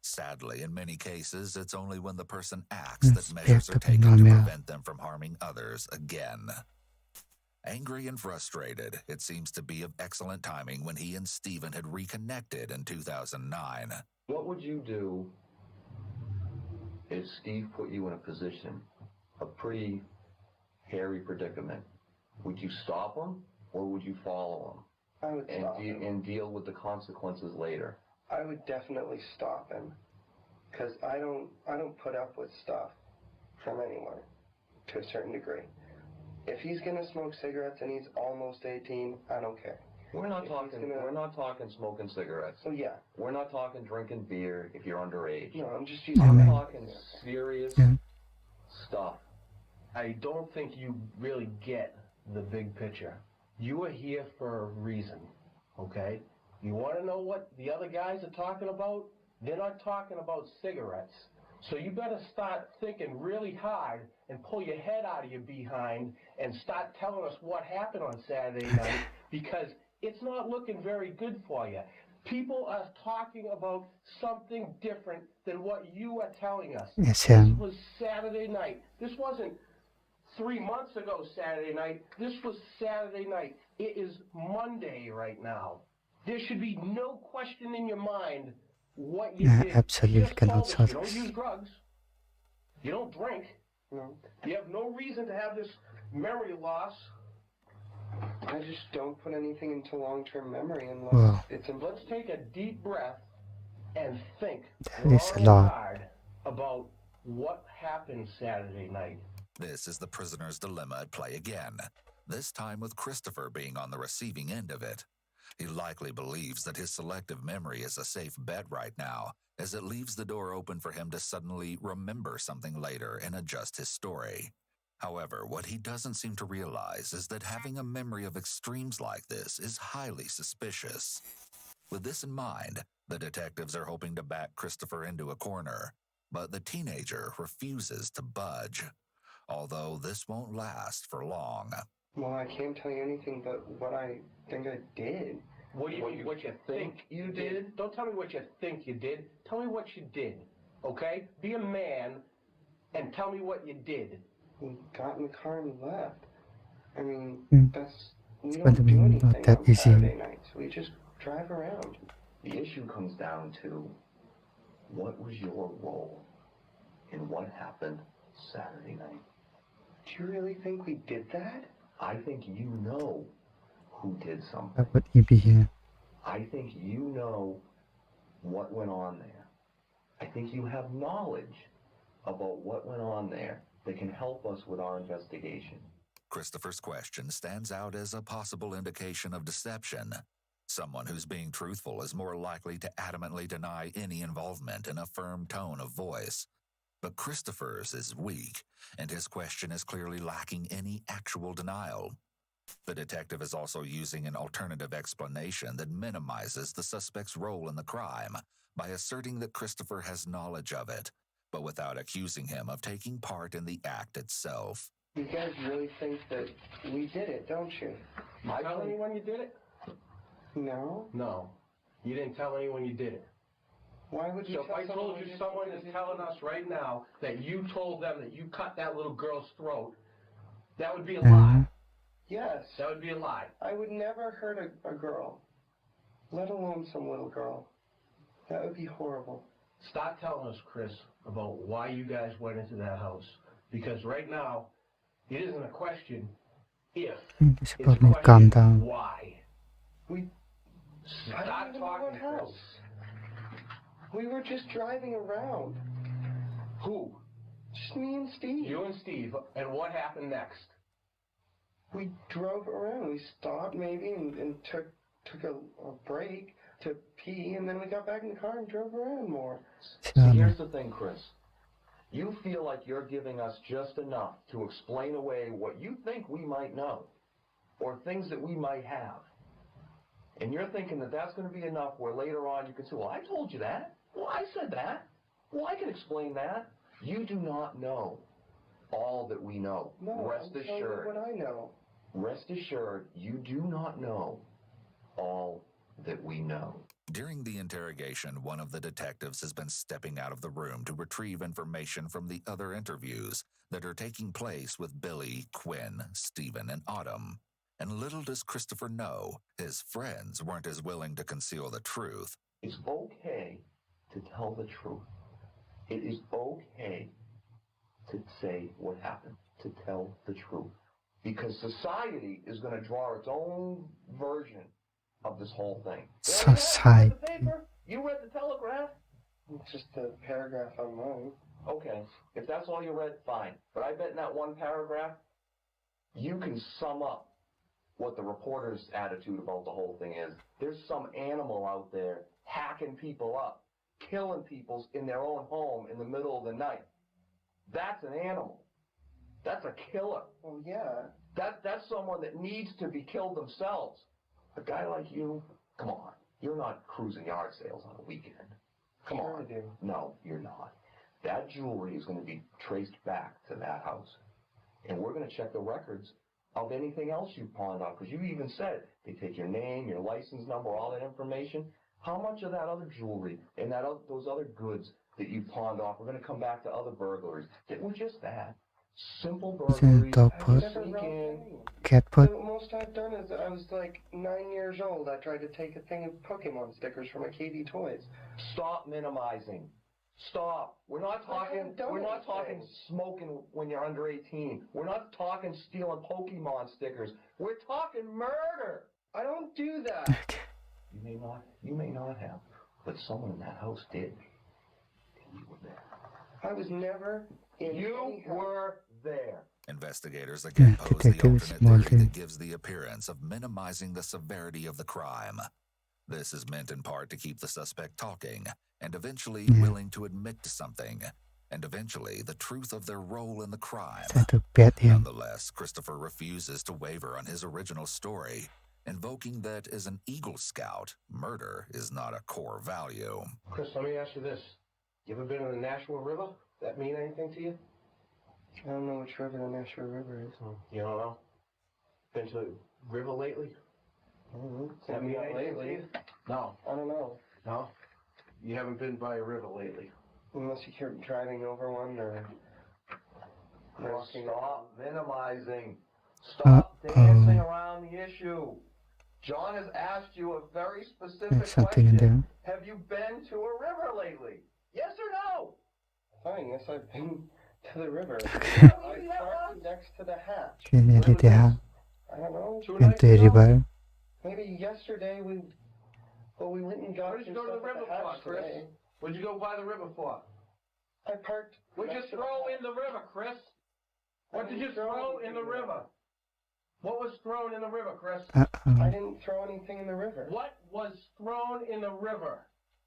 Sadly, in many cases, it's only when the person acts that measures are taken to prevent them from harming others again. Angry and frustrated, it seems to be of excellent timing when he and Stephen had reconnected in 2009. What would you do if Steve put you in a position, a pretty hairy predicament? Would you stop him, or would you follow him? I would stop him. And deal with the consequences later? I would definitely stop him, because I don't put up with stuff from anyone, to a certain degree. If he's gonna smoke cigarettes and he's almost 18, I don't care. We're not talking smoking cigarettes. So yeah. We're not talking drinking beer if you're underage. No, I'm just using. I'm talking serious stuff. I don't think you really get the big picture. You are here for a reason, okay? You want to know what the other guys are talking about? They're not talking about cigarettes. So you better start thinking really hard and pull your head out of your behind and start telling us what happened on Saturday night, because it's not looking very good for you. People are talking about something different than what you are telling us. This was Saturday night. This wasn't 3 months ago Saturday night. This was Saturday night. It is Monday right now. There should be no question in your mind what you did. Absolutely Just told us you don't use drugs. You don't drink. No. You have no reason to have this memory loss. I just don't put anything into long-term memory unless it's in... Let's take a deep breath and think That is a long and lot. hard about what happened Saturday night. This is the prisoner's dilemma at play again, this time with Christopher being on the receiving end of it. He likely believes that his selective memory is a safe bet right now, as it leaves the door open for him to suddenly remember something later and adjust his story. However, what he doesn't seem to realize is that having a memory of extremes like this is highly suspicious. With this in mind, the detectives are hoping to back Christopher into a corner, but the teenager refuses to budge. Although this won't last for long. Well, I can't tell you anything but what I think I did. What you think you did? Don't tell me what you think you did. Tell me what you did, okay? Be a man and tell me what you did. We got in the car and left. I mean, we But don't do anything that on easy. Saturday nights. We just drive around. The issue comes down to, what was your role in what happened Saturday night? Do you really think we did that? I think you know who did something. Why would he be here? I think you know what went on there. I think you have knowledge about what went on there that can help us with our investigation. Christopher's question stands out as a possible indication of deception. Someone who's being truthful is more likely to adamantly deny any involvement in a firm tone of voice. But Christopher's is weak, and his question is clearly lacking any actual denial. The detective is also using an alternative explanation that minimizes the suspect's role in the crime by asserting that Christopher has knowledge of it, but without accusing him of taking part in the act itself. You guys really think that we did it, don't you? You tell anyone you did it? No. No. You didn't tell anyone you did it. Why would you So if I tell told you someone is telling us right now that you told them that you cut that little girl's throat, that would be a lie. Yes. That would be a lie. I would never hurt a girl, let alone some little girl. That would be horrible. Stop telling us, Chris, about why you guys went into that house. Because right now, it isn't a question if, it's a question why. Stop talking, Chris. We were just driving around. Who? Just me and Steve. You and Steve. And what happened next? We drove around. We stopped maybe and took a break to pee, and then we got back in the car and drove around more. See, here's the thing, Chris. You feel like you're giving us just enough to explain away what you think we might know, or things that we might have. And you're thinking that that's going to be enough where later on you can say, well, I told you that. Well, I said that. Well, I can explain that. You do not know all that we know. No, Rest I'm telling you what I know. Rest assured, you do not know all that we know. During the interrogation, one of the detectives has been stepping out of the room to retrieve information from the other interviews that are taking place with Billy, Quinn, Stephen, and Autumn. And little does Christopher know, his friends weren't as willing to conceal the truth. It's okay to tell the truth. It is okay to say what happened, to tell the truth. Because society is going to draw its own version of this whole thing. Society. You read the paper? You read the Telegraph? It's just a paragraph online. Okay, if that's all you read, fine. But I bet in that one paragraph, you can sum up what the reporter's attitude about the whole thing is. There's some animal out there hacking people up, killing people in their own home in the middle of the night. That's an animal. That's a killer. Well, yeah. That's someone that needs to be killed themselves. A guy like you, come on. You're not cruising yard sales on a weekend. Come Sure on. I do. No, you're not. That jewelry is going to be traced back to that house. And we're going to check the records of anything else you pawned off. Because you even said they take your name, your license number, all that information. How much of that other jewelry and those other goods that you pawned off are going to come back to other burglaries? It was just that. Simple burglaries. Dog food, cat food. The most I've done is I was like 9 years old. I tried to take a thing of Pokemon stickers from a KD Toys. Stop minimizing. Stop. We're not talking smoking when you're under 18. We're not talking stealing Pokemon stickers. We're talking murder. I don't do that. You may not have, but someone in that house did. And you were there. I was never in You were there. Investigators again pose the detectives alternate theory Maltin. that gives the appearance of minimizing the severity of the crime. This is meant in part to keep the suspect talking and eventually willing to admit to something, and eventually the truth of their role in the crime. Try to bet him. Nonetheless, Christopher refuses to waver on his original story, invoking that as an Eagle Scout, murder is not a core value. Chris, let me ask you this. You ever been in the Nashua River? That mean anything to you? I don't know which river the Nashua River is. You don't know? Been to the river lately? That mean anything to you? No. I don't know. No? You haven't been by a river lately? Unless you keep driving over one or walking. Stop minimizing. Stop dancing around the issue. John has asked you a very specific There's something in question. there. Have you been to a river lately? Yes or no? Fine, yes, I've been to the river. Okay. I parked next to the hatch. Kaya dia I don't know. 2 went nights to a ago? river. Maybe yesterday we went and got Where did you some go to the stuff at river the hatch for, Chris? today. What'd you go by the river for? I parked. What'd you next to throw the in the river, Chris? What I did you didn't throw throw anything in the river? What was thrown in the river, Chris? I Uh-oh. didn't throw anything in the river. What was thrown in the river?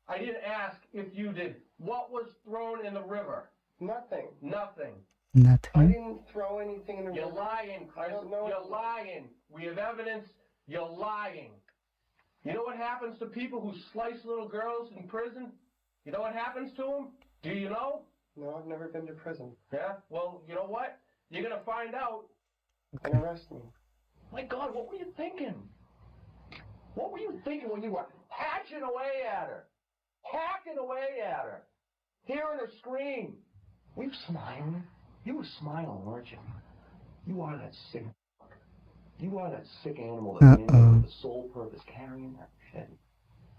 I didn't ask if you did. What was thrown in the river? Nothing. Nothing. I Nothing. didn't throw anything in the You're river. lying, Chris. I don't know. You're lying. We have evidence. You're lying. You know what happens to people who slice little girls in prison? You know what happens to them? Do you know? No, I've never been to prison. Yeah? Well, you know what? You're going to find out. And arrest me. My God, what were you thinking? What were you thinking when you were hatching away at her? Hacking away at her? Hearing her scream? Were you smiling? You were smiling, weren't you? You are that sick. You are that sick animal that went in there with the sole purpose carrying that machete.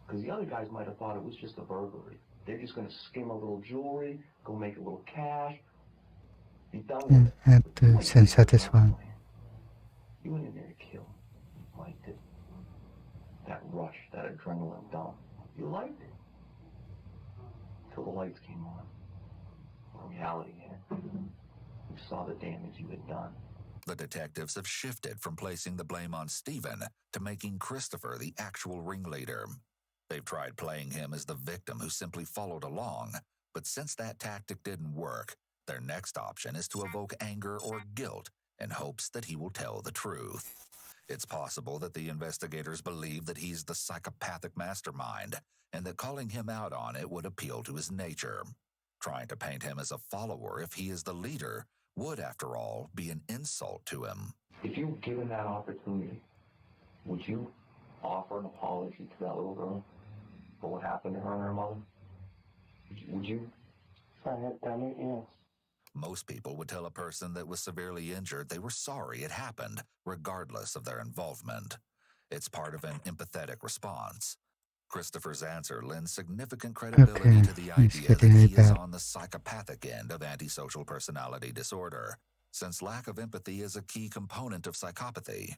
Because the other guys might have thought it was just a burglary. They're just going to skim a little jewelry, go make a little cash, be done with it. Have But you to went in censor there this with one. a plan. You went in there to kill. You liked it. That rush, that adrenaline dump. You liked it. Till the lights came on. The reality hit. You saw the damage you had done. The detectives have shifted from placing the blame on Stephen to making Christopher the actual ringleader. They've tried playing him as the victim who simply followed along, but since that tactic didn't work, their next option is to evoke anger or guilt in hopes that he will tell the truth. It's possible that the investigators believe that he's the psychopathic mastermind, and that calling him out on it would appeal to his nature. Trying to paint him as a follower if he is the leader would, after all, be an insult to him. If you were given that opportunity, would you offer an apology to that little girl for what happened to her and her mother? Would you? If I had done it, yes. Most people would tell a person that was severely injured they were sorry it happened, regardless of their involvement. It's part of an empathetic response. Christopher's answer lends significant credibility to the he's idea that getting he it is back. on the psychopathic end of antisocial personality disorder, since lack of empathy is a key component of psychopathy.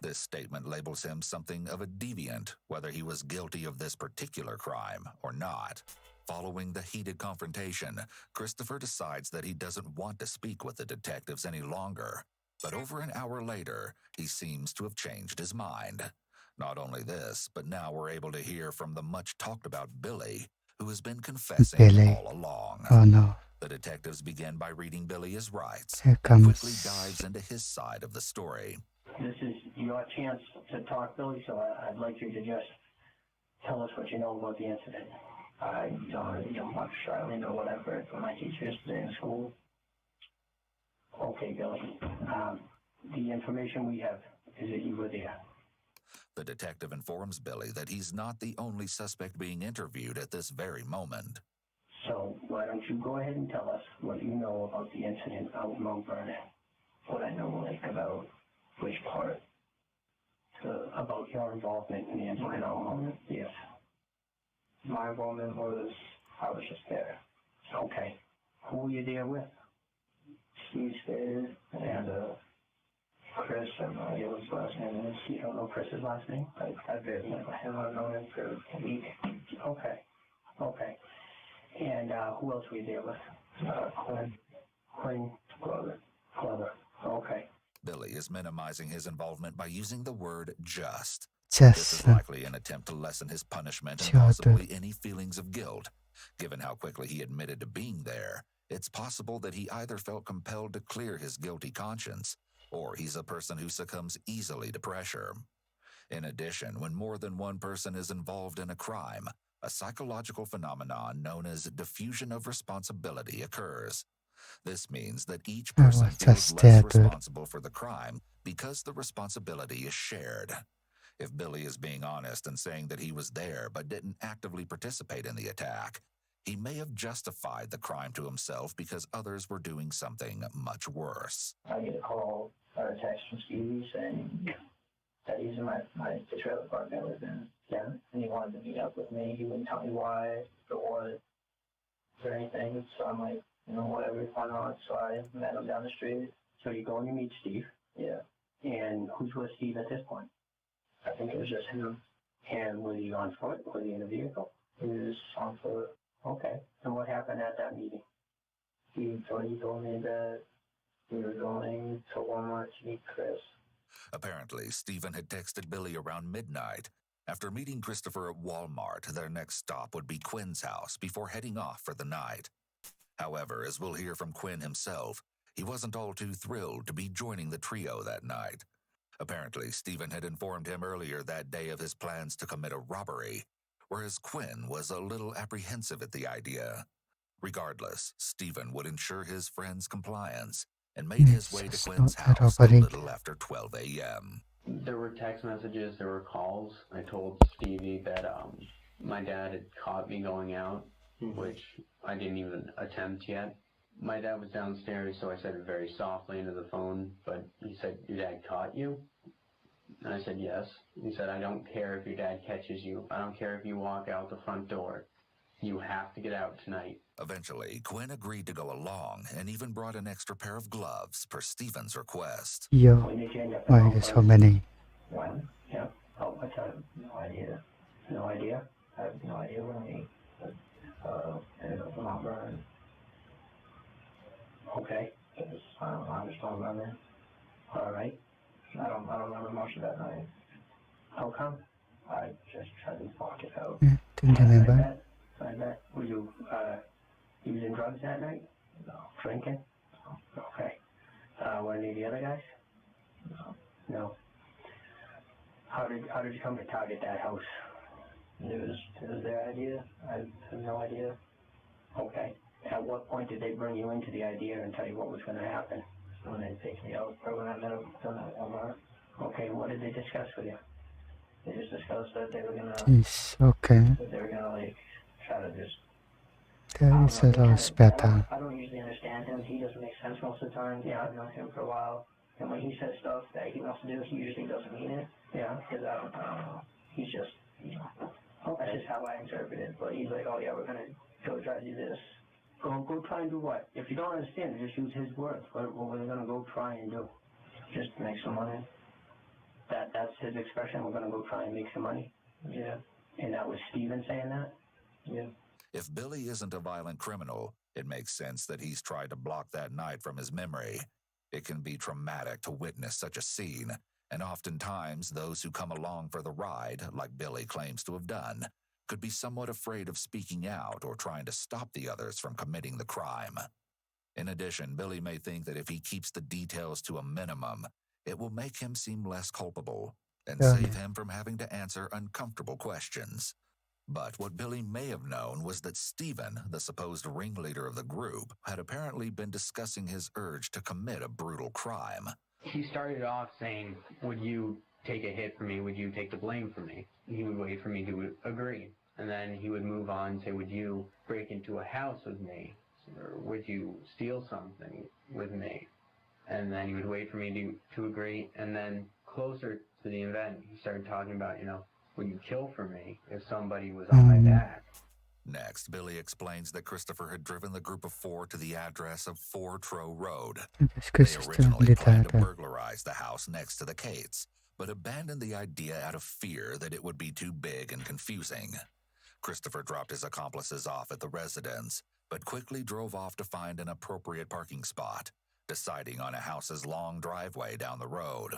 This statement labels him something of a deviant, whether he was guilty of this particular crime or not. Following the heated confrontation, Christopher decides that he doesn't want to speak with the detectives any longer. But over an hour later, he seems to have changed his mind. Not only this, but now we're able to hear from the much-talked-about Billy, who has been confessing Billy. all along. Oh no. The detectives begin by reading Billy his rights, Here and quickly comes dives into his side of the story. This is your chance to talk, Billy, so I'd like you to just tell us what you know about the incident. I don't much struggling or whatever for my teachers in school. Okay, Billy. The information we have is that you were there. The detective informs Billy that he's not the only suspect being interviewed at this very moment. So why don't you go ahead and tell us what you know about the incident out in Mount Vernon? What I know, like, about which part? About your involvement in the incident out in Mount Vernon? Yes. My involvement was, I was just there. Okay. Who were you there with? Steve Stairs and Chris, I have no idea what his last name is. You don't know Chris's last name? I've never known him for a week. Okay. Okay. And who else were you there with? Quinn Glover. Okay. Billy is minimizing his involvement by using the word just. This just is likely an attempt to lessen his punishment and possibly any feelings of guilt. Given how quickly he admitted to being there, it's possible that he either felt compelled to clear his guilty conscience, or he's a person who succumbs easily to pressure. In addition, when more than one person is involved in a crime, a psychological phenomenon known as diffusion of responsibility occurs. This means that each person feels less responsible for the crime because the responsibility is shared. If Billy is being honest and saying that he was there but didn't actively participate in the attack, he may have justified the crime to himself because others were doing something much worse. I get a call or a text from Stevie saying that he's in the trailer park I live in. Yeah, and he wanted to meet up with me. He wouldn't tell me why or what or anything. So I'm like, whatever, why not? So I met him down the street. So you go and you meet Steve? Yeah. And who's with Steve at this point? I think it was just him. And was he on foot? Was he in a vehicle? He was on foot. Okay. And what happened at that meeting? He told me that we were going to Walmart to meet Chris. Apparently, Stephen had texted Billy around midnight. After meeting Christopher at Walmart, their next stop would be Quinn's house before heading off for the night. However, as we'll hear from Quinn himself, he wasn't all too thrilled to be joining the trio that night. Apparently, Stephen had informed him earlier that day of his plans to commit a robbery, whereas Quinn was a little apprehensive at the idea. Regardless, Stephen would ensure his friend's compliance and made his way to Quinn's house a little after 12 a.m. There were text messages, there were calls. I told Stevie that my dad had caught me going out, which I didn't even attempt yet. My dad was downstairs, so I said it very softly into the phone, but he said, "Your dad caught you?" And I said, "Yes." He said, "I don't care if your dad catches you. I don't care if you walk out the front door. You have to get out tonight." Eventually, Quinn agreed to go along and even brought an extra pair of gloves per Stephen's request. Yo, why there's so many? When? Yeah. Oh, I have no idea. No idea? I have no idea when he ended up in Mount Vernon. Okay. I just don't remember. All right. I don't remember much of that night. How come? I just tried to block it out. Didn't remember. I bet. Were you using drugs that night? No. Drinking? Okay. Were any of the other guys? No. No. How did you come to target that house? It was their idea. I have no idea. Okay. At what point did they bring you into the idea and tell you what was going to happen? When they picked me out, or when I met them at Walmart. Okay, what did they discuss with you? They just discussed that they were going to... okay. That they were going to, like, try to just... That is a lot better. I don't usually understand him. He doesn't make sense most of the time. Yeah, I've known him for a while. And when he says stuff that he wants to do, he usually doesn't mean it. Yeah, because I don't know. He's just, that's just how I interpret it. But he's like, oh yeah, we're going to go try to do this. Go try and do what? If you don't understand, just use his words. What we're going to go try and do? Just make some money. That's his expression. We're going to go try and make some money. Yeah. And that was Steven saying that? Yeah. If Billy isn't a violent criminal, it makes sense that he's tried to block that night from his memory. It can be traumatic to witness such a scene, and oftentimes those who come along for the ride, like Billy claims to have done, could be somewhat afraid of speaking out or trying to stop the others from committing the crime. In addition, Billy may think that if he keeps the details to a minimum, it will make him seem less culpable and save him from having to answer uncomfortable questions. But what Billy may have known was that Stephen, the supposed ringleader of the group, had apparently been discussing his urge to commit a brutal crime. He started off saying, would you take a hit for me? Would you take the blame for me? He would wait for me to agree. And then he would move on and say, would you break into a house with me? Or would you steal something with me? And then he would wait for me to agree. And then closer to the event, he started talking about, would you kill for me if somebody was on my back? Next, Billy explains that Christopher had driven the group of four to the address of 4 Trow Road. They originally planned to burglarize the house next to the Cates, but abandoned the idea out of fear that it would be too big and confusing. Christopher dropped his accomplices off at the residence, but quickly drove off to find an appropriate parking spot, deciding on a house's long driveway down the road.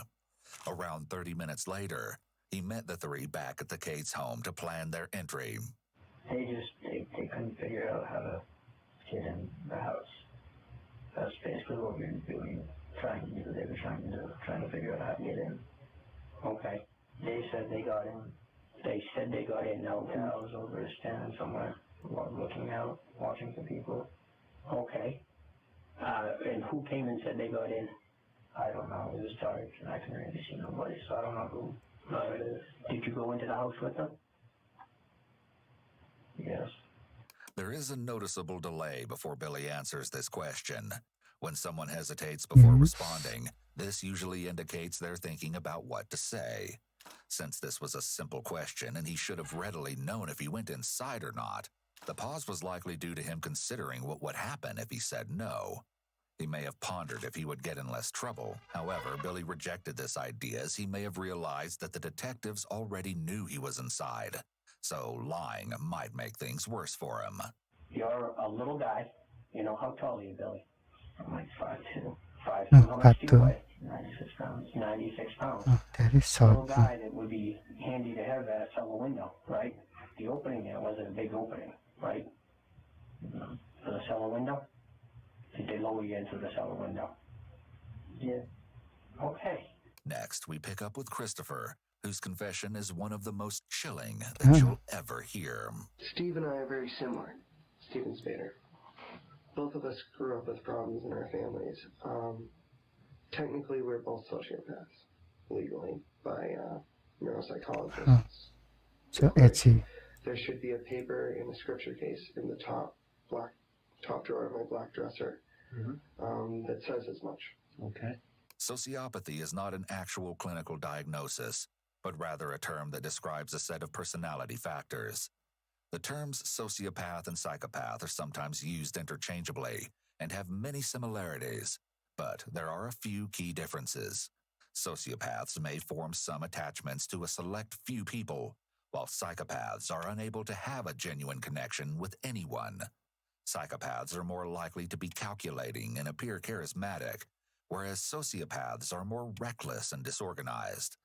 Around 30 minutes later, he met the three back at the Cates' home to plan their entry. They couldn't figure out how to get in the house. That's basically what we were doing, they were trying to figure out how to get in. Okay. They said they got in. They said they got in. Now I was over standing somewhere, looking out, watching the people. Okay. And who came and said they got in? I don't know. It was dark, and I couldn't really see nobody, so I don't know who it is. Did you go into the house with them? Yes. There is a noticeable delay before Billy answers this question. When someone hesitates before responding, this usually indicates they're thinking about what to say. Since this was a simple question and he should have readily known if he went inside or not, the pause was likely due to him considering what would happen if he said no. He may have pondered if he would get in less trouble. However, Billy rejected this idea as he may have realized that the detectives already knew he was inside. So lying might make things worse for him. You're a little guy. How tall are you, Billy? I'm like 5'2". 5'2". How much do you weigh? 96 pounds. 96 pounds. Oh, that is A little so. guy that would be handy to have that cellar window, right? The opening there wasn't a big opening, right? For the cellar window? Did they lower you into the cellar window? Yeah. Okay. Next, we pick up with Christopher, whose confession is one of the most chilling that you'll ever hear. Steve and I are very similar. Steven Spader. Both of us grew up with problems in our families. Technically, we're both sociopaths, legally, by neuropsychologists. So edgy. There should be a paper in a scripture case in the top drawer of my black dresser that says as much. Okay. Sociopathy is not an actual clinical diagnosis, but rather a term that describes a set of personality factors. The terms sociopath and psychopath are sometimes used interchangeably and have many similarities, but there are a few key differences. Sociopaths may form some attachments to a select few people, while psychopaths are unable to have a genuine connection with anyone. Psychopaths are more likely to be calculating and appear charismatic, whereas sociopaths are more reckless and disorganized.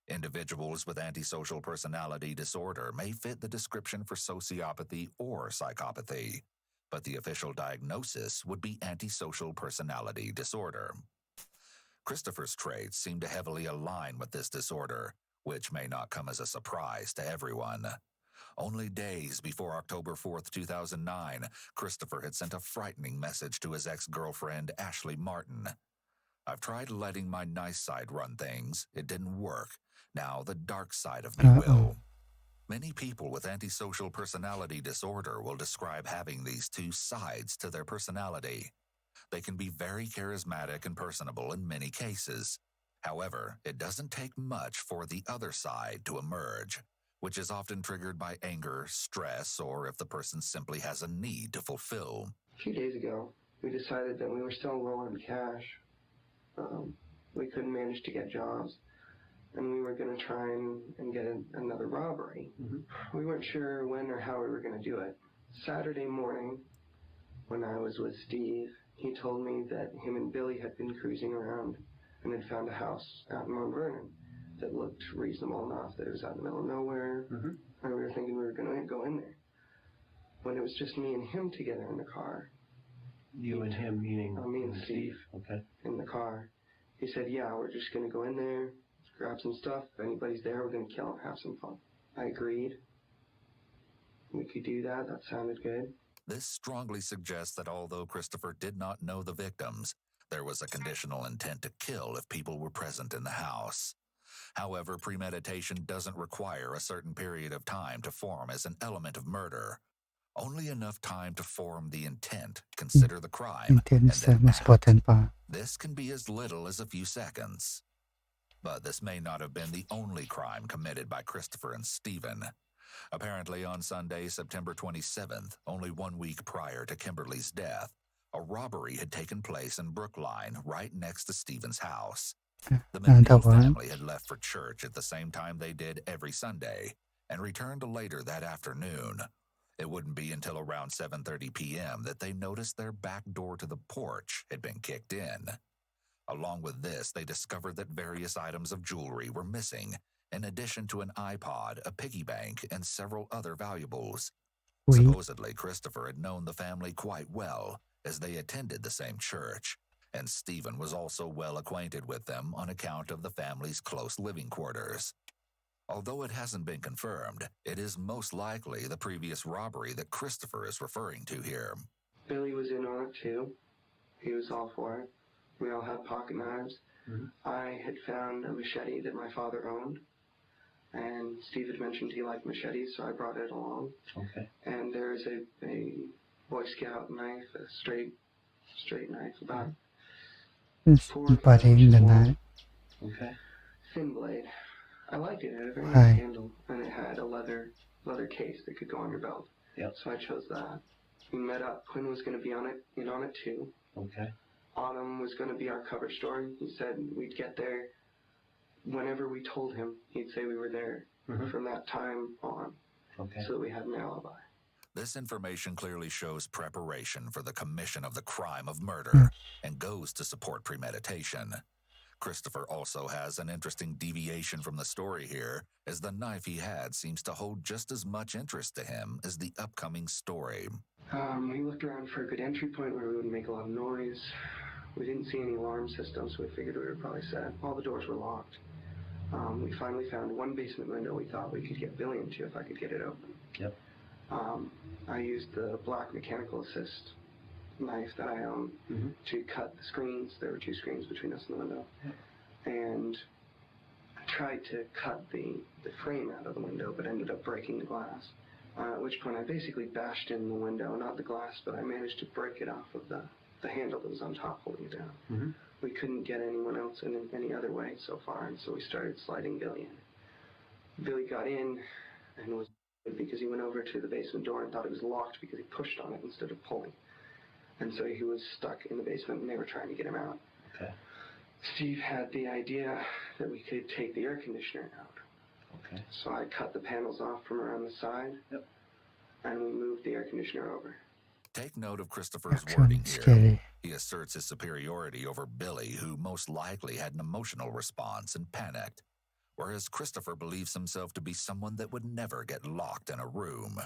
Individuals with antisocial personality disorder may fit the description for sociopathy or psychopathy, but the official diagnosis would be antisocial personality disorder. Christopher's traits seem to heavily align with this disorder, which may not come as a surprise to everyone. Only days before October 4th, 2009, Christopher had sent a frightening message to his ex-girlfriend, Ashley Martin. "I've tried letting my nice side run things. It didn't work. Now the dark side of me will." Many people with antisocial personality disorder will describe having these two sides to their personality. They can be very charismatic and personable in many cases. However, it doesn't take much for the other side to emerge, which is often triggered by anger, stress, or if the person simply has a need to fulfill. A few days ago, we decided that we were still low on cash. We couldn't manage to get jobs, and we were going to try and get another robbery. We weren't sure when or how we were going to do it. Saturday morning, when I was with Steve, he told me that him and Billy had been cruising around and had found a house out in Mount Vernon that looked reasonable enough, that it was out in the middle of nowhere, and we were thinking we were going to go in there. When it was just me and him together in the car. You and him, meaning? Me and Steve. Okay. In the car. He said, yeah, we're just going to go in there, grab some stuff. If anybody's there, we're going to kill and have some fun. I agreed. we could do that. That sounded good. This strongly suggests that although Christopher did not know the victims, there was a conditional intent to kill if people were present in the house. However, premeditation doesn't require a certain period of time to form as an element of murder. Only enough time to form the intent, consider the crime, and then Mas act. important pa. This can be as little as a few seconds. But this may not have been the only crime committed by Christopher and Stephen. Apparently on Sunday, September 27th, only 1 week prior to Kimberly's death, a robbery had taken place in Brookline right next to Stephen's house. The McNeil family had left for church at the same time they did every Sunday and returned later that afternoon. It wouldn't be until around 7:30 p.m. that they noticed their back door to the porch had been kicked in. Along with this, they discovered that various items of jewelry were missing, in addition to an iPod, a piggy bank, and several other valuables. Supposedly, Christopher had known the family quite well, as they attended the same church, and Stephen was also well acquainted with them on account of the family's close living quarters. Although it hasn't been confirmed, it is most likely the previous robbery that Christopher is referring to here. Billy was in on it too. He was all for it. We all had pocket knives. I had found a machete that my father owned, and Steve had mentioned he liked machetes, so I brought it along. Okay. And there's a Boy Scout knife, a straight knife, about 4 or 5 inches long. Okay. Thin blade. I liked it. It had a very nice handle, and it had a leather case that could go on your belt. Yep. So I chose that. We met up. Quinn was going to be on it too. Okay. Autumn was going to be our cover story. He said we'd get there whenever we told him. He'd say we were there from that time on, so that we had an alibi. This information clearly shows preparation for the commission of the crime of murder and goes to support premeditation. Christopher also has an interesting deviation from the story here, as the knife he had seems to hold just as much interest to him as the upcoming story. We looked around for a good entry point where we wouldn't make a lot of noise. We didn't see any alarm systems, so we figured we were probably set. All the doors were locked. We finally found one basement window we thought we could get Billy into if I could get it open. Yep. I used the black mechanical assist knife that I own to cut the screens. There were 2 screens between us and the window. Yep. And I tried to cut the frame out of the window, but ended up breaking the glass. At which point I basically bashed in the window, not the glass, but I managed to break it off of the handle that was on top holding it down. We couldn't get anyone else in any other way so far, and so we started sliding Billy in. Billy got in and was because he went over to the basement door and thought it was locked because he pushed on it instead of pulling. And so he was stuck in the basement and they were trying to get him out. Okay. Steve had the idea that we could take the air conditioner out. Okay. So I cut the panels off from around the side, and we moved the air conditioner over. Take note of Christopher's wording here. He asserts his superiority over Billy, who most likely had an emotional response and panicked, whereas Christopher believes himself to be someone that would never get locked in a room.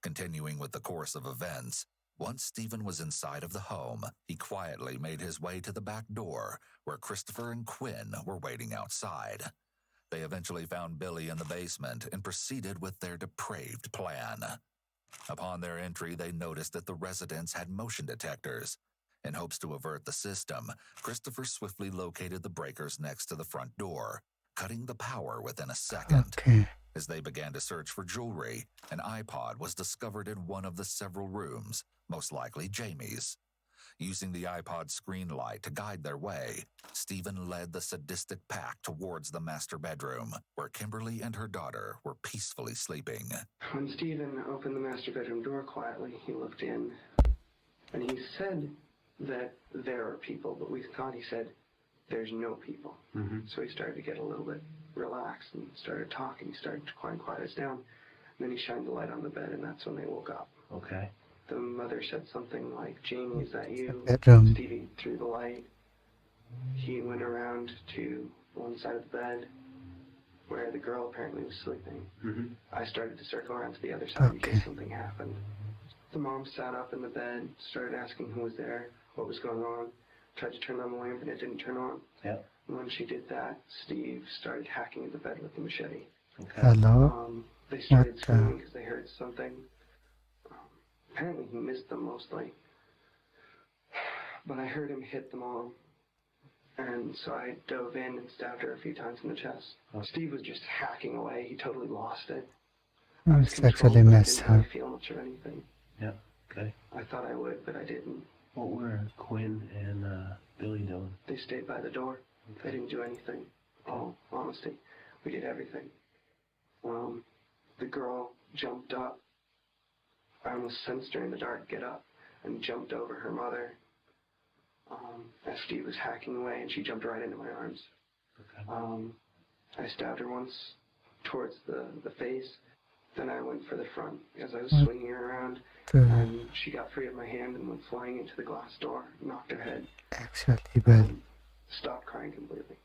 Continuing with the course of events, once Stephen was inside of the home, he quietly made his way to the back door, where Christopher and Quinn were waiting outside. They eventually found Billy in the basement and proceeded with their depraved plan. Upon their entry, they noticed that the residence had motion detectors. In hopes to avert the system, Christopher swiftly located the breakers next to the front door, cutting the power within a second. As they began to search for jewelry, an iPod was discovered in one of the several rooms, most likely Jamie's. Using the iPod screen light to guide their way, Stephen led the sadistic pack towards the master bedroom, where Kimberly and her daughter were peacefully sleeping. When Stephen opened the master bedroom door quietly, he looked in, and he said that there are people, but we thought he said, there's no people. So he started to get a little bit relaxed and started talking. He started to quiet us down. And then he shined the light on the bed, and that's when they woke up. Okay. The mother said something like, Jamie, is that you? Stevie threw the light. He went around to one side of the bed where the girl apparently was sleeping. I started to circle around to the other side in case something happened. The mom sat up in the bed, started asking who was there, what was going on, tried to turn on the lamp and it didn't turn on. Yep. And when she did that, Steve started hacking at the bed with the machete. Hello? They started screaming because they heard something. Apparently he missed them mostly. But I heard him hit the mom. And so I dove in and stabbed her a few times in the chest. Steve was just hacking away. He totally lost it. It's actually messed I didn't up. really feel much of anything. Yeah, okay. I thought I would, but I didn't. What were Quinn and Billy doing? They stayed by the door. They didn't do anything. All honesty, we did everything. The girl jumped up. I almost sensed her in the dark get up and jumped over her mother as Steve was hacking away, and she jumped right into my arms. Okay. I stabbed her once towards the face. Then I went for the front as I was swinging her around, and she got free of my hand and went flying into the glass door, knocked her head. Actually, well, Stopped crying completely.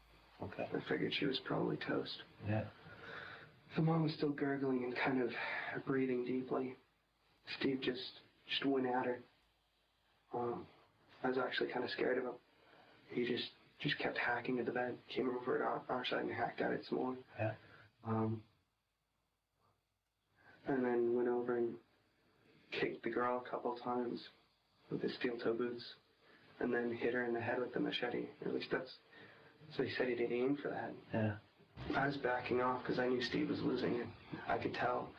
Okay. I figured she was probably toast. Yeah. The mom was still gurgling and kind of breathing deeply. Steve just went at her. I was actually kind of scared of him. He just kept hacking at the bed, came over to our side and hacked at it some more. Yeah. And then went over and kicked the girl a couple times with his steel toe boots, and then hit her in the head with the machete. Or at least so he said he didn't aim for that. Yeah. I was backing off because I knew Steve was losing it. I could tell.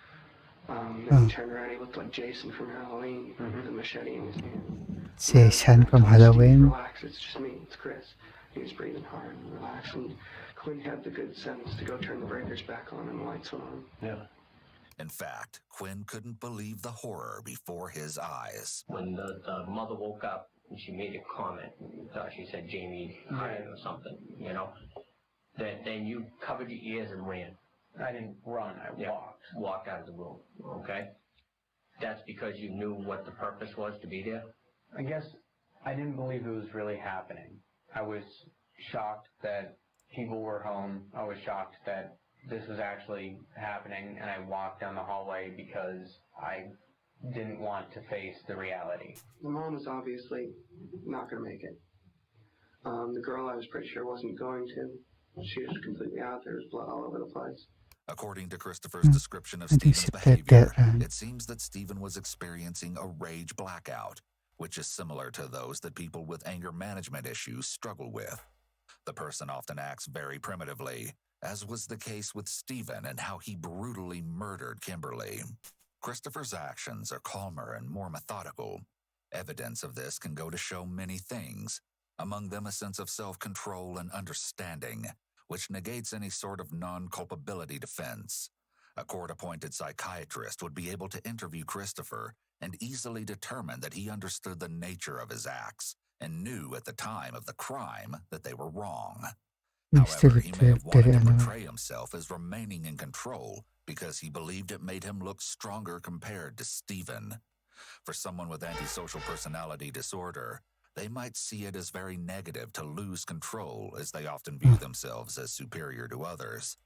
Then he turned around, he looked like Jason from Halloween with a machete in his hand. Jason from Steve, Halloween. relax, it's just me, it's Chris. He was breathing hard and relaxed, and Quinn had the good sense to go turn the breakers back on and the lights went on. Yeah. In fact, Quinn couldn't believe the horror before his eyes. When the mother woke up, she made a comment. She said, Jamie hiding or something, you know. Then you covered your ears and ran. I didn't run, I walked. Walked out of the room, okay? That's because you knew what the purpose was to be there? I guess I didn't believe it was really happening. I was shocked that people were home. I was shocked that this was actually happening, and I walked down the hallway because I didn't want to face the reality. The mom was obviously not going to make it. The girl I was pretty sure wasn't going to. She was completely out there. There was blood all over the place. According to Christopher's description of I think Stephen's she said behavior, that, it seems that Stephen was experiencing a rage blackout, which is similar to those that people with anger management issues struggle with. The person often acts very primitively, as was the case with Stephen and how he brutally murdered Kimberly. Christopher's actions are calmer and more methodical. Evidence of this can go to show many things, among them a sense of self-control and understanding, which negates any sort of non-culpability defense. A court-appointed psychiatrist would be able to interview Christopher and easily determine that he understood the nature of his acts and knew at the time of the crime that they were wrong. However, he may have wanted to portray himself as remaining in control because he believed it made him look stronger compared to Stephen. For someone with antisocial personality disorder, they might see it as very negative to lose control, as they often view themselves as superior to others.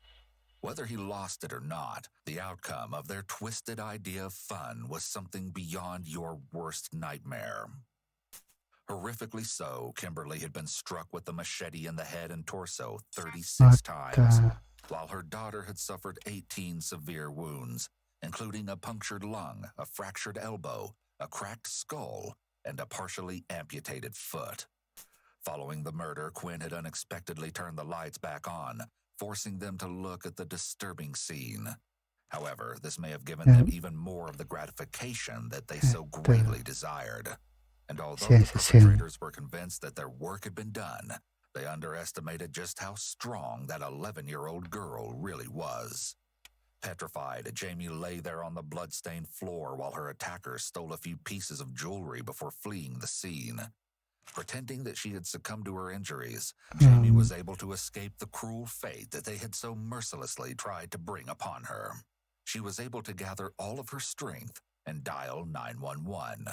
Whether he lost it or not, the outcome of their twisted idea of fun was something beyond your worst nightmare. Horrifically so, Kimberly had been struck with the machete in the head and torso 36 times, while her daughter had suffered 18 severe wounds, including a punctured lung, a fractured elbow, a cracked skull, and a partially amputated foot. Following the murder, Quinn had unexpectedly turned the lights back on, forcing them to look at the disturbing scene. However, this may have given them even more of the gratification that they so greatly desired. And although the perpetrators were convinced that their work had been done, they underestimated just how strong that 11-year-old girl really was. Petrified, Jamie lay there on the blood-stained floor while her attackers stole a few pieces of jewelry before fleeing the scene. Pretending that she had succumbed to her injuries, Jamie was able to escape the cruel fate that they had so mercilessly tried to bring upon her. She was able to gather all of her strength and dial 911.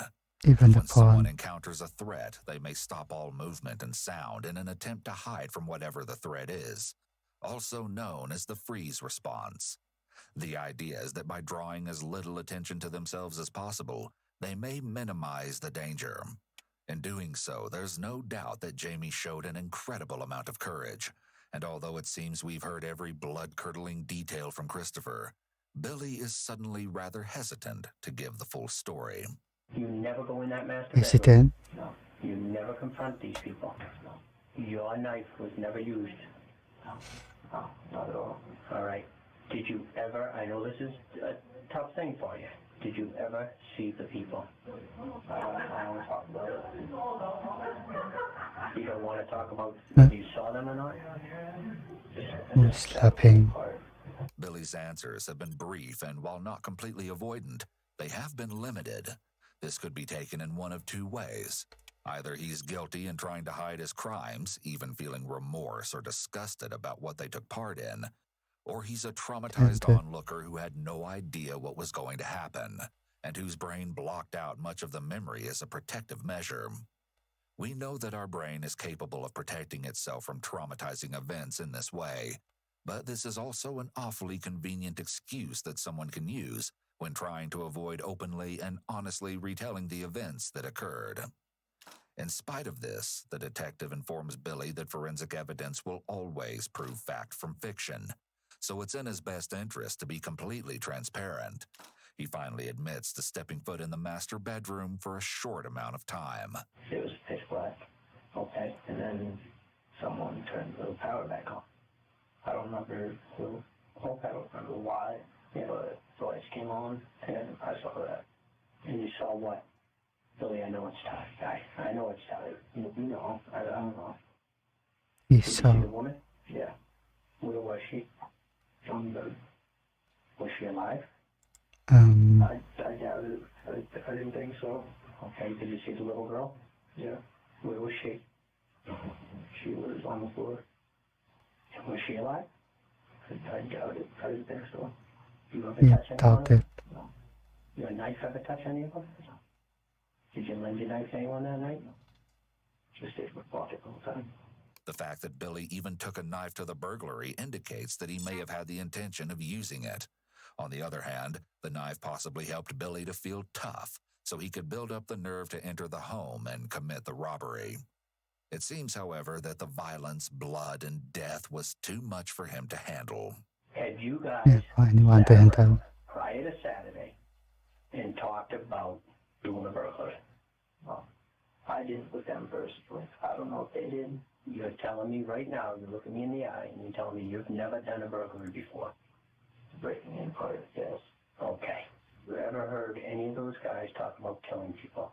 When someone encounters a threat, they may stop all movement and sound in an attempt to hide from whatever the threat is, also known as the freeze response. The idea is that by drawing as little attention to themselves as possible, they may minimize the danger. In doing so, there's no doubt that Jamie showed an incredible amount of courage, and although it seems we've heard every blood-curdling detail from Christopher, Billy is suddenly rather hesitant to give the full story. You never go in that master Hesitant? bedroom. No. You never confront these people. No. Your knife was never used. No. No, not at all. All right. Did you ever, I know this is a tough thing for you, did you ever see the people? I don't want to talk about it. You don't want to talk about whether you saw them or not? Who's slapping? Billy's answers have been brief, and while not completely avoidant, they have been limited. This could be taken in one of two ways. Either he's guilty and trying to hide his crimes, even feeling remorse or disgusted about what they took part in, or he's a traumatized onlooker who had no idea what was going to happen, and whose brain blocked out much of the memory as a protective measure. We know that our brain is capable of protecting itself from traumatizing events in this way, but this is also an awfully convenient excuse that someone can use when trying to avoid openly and honestly retelling the events that occurred. In spite of this, the detective informs Billy that forensic evidence will always prove fact from fiction, so it's in his best interest to be completely transparent. He finally admits to stepping foot in the master bedroom for a short amount of time. It was pitch black. Okay. And then someone turned the power back on. I don't remember who. I don't remember why. Yeah, but the lights came on, and I saw that. And you saw what? Billy, I know it's tight. I know it's tight. You know, I don't know. He Did you saw. see the woman? Yeah. Where was she? Was she alive? I doubt it. I didn't think so. Okay, did you see the little girl? Yeah. Where was she? She was on the floor. Was she alive? I doubt it. I didn't think so. You ever touch anyone? Doubted. No. Your knife ever touch anyone? No. Did you lend your knife to anyone that night? No. Just stayed with pocket all the time. The fact that Billy even took a knife to the burglary indicates that he may have had the intention of using it. On the other hand, the knife possibly helped Billy to feel tough, so he could build up the nerve to enter the home and commit the robbery. It seems, however, that the violence, blood, and death was too much for him to handle. Had you Yeah, guys anyone to sat handle. around prior to Saturday and talked about doing a burglary? Well, I didn't with them personally. I don't know if they did. You're telling me right now, you're looking me in the eye, and you're telling me you've never done a burglary before. Breaking in part, yes. Okay. You ever heard any of those guys talk about killing people?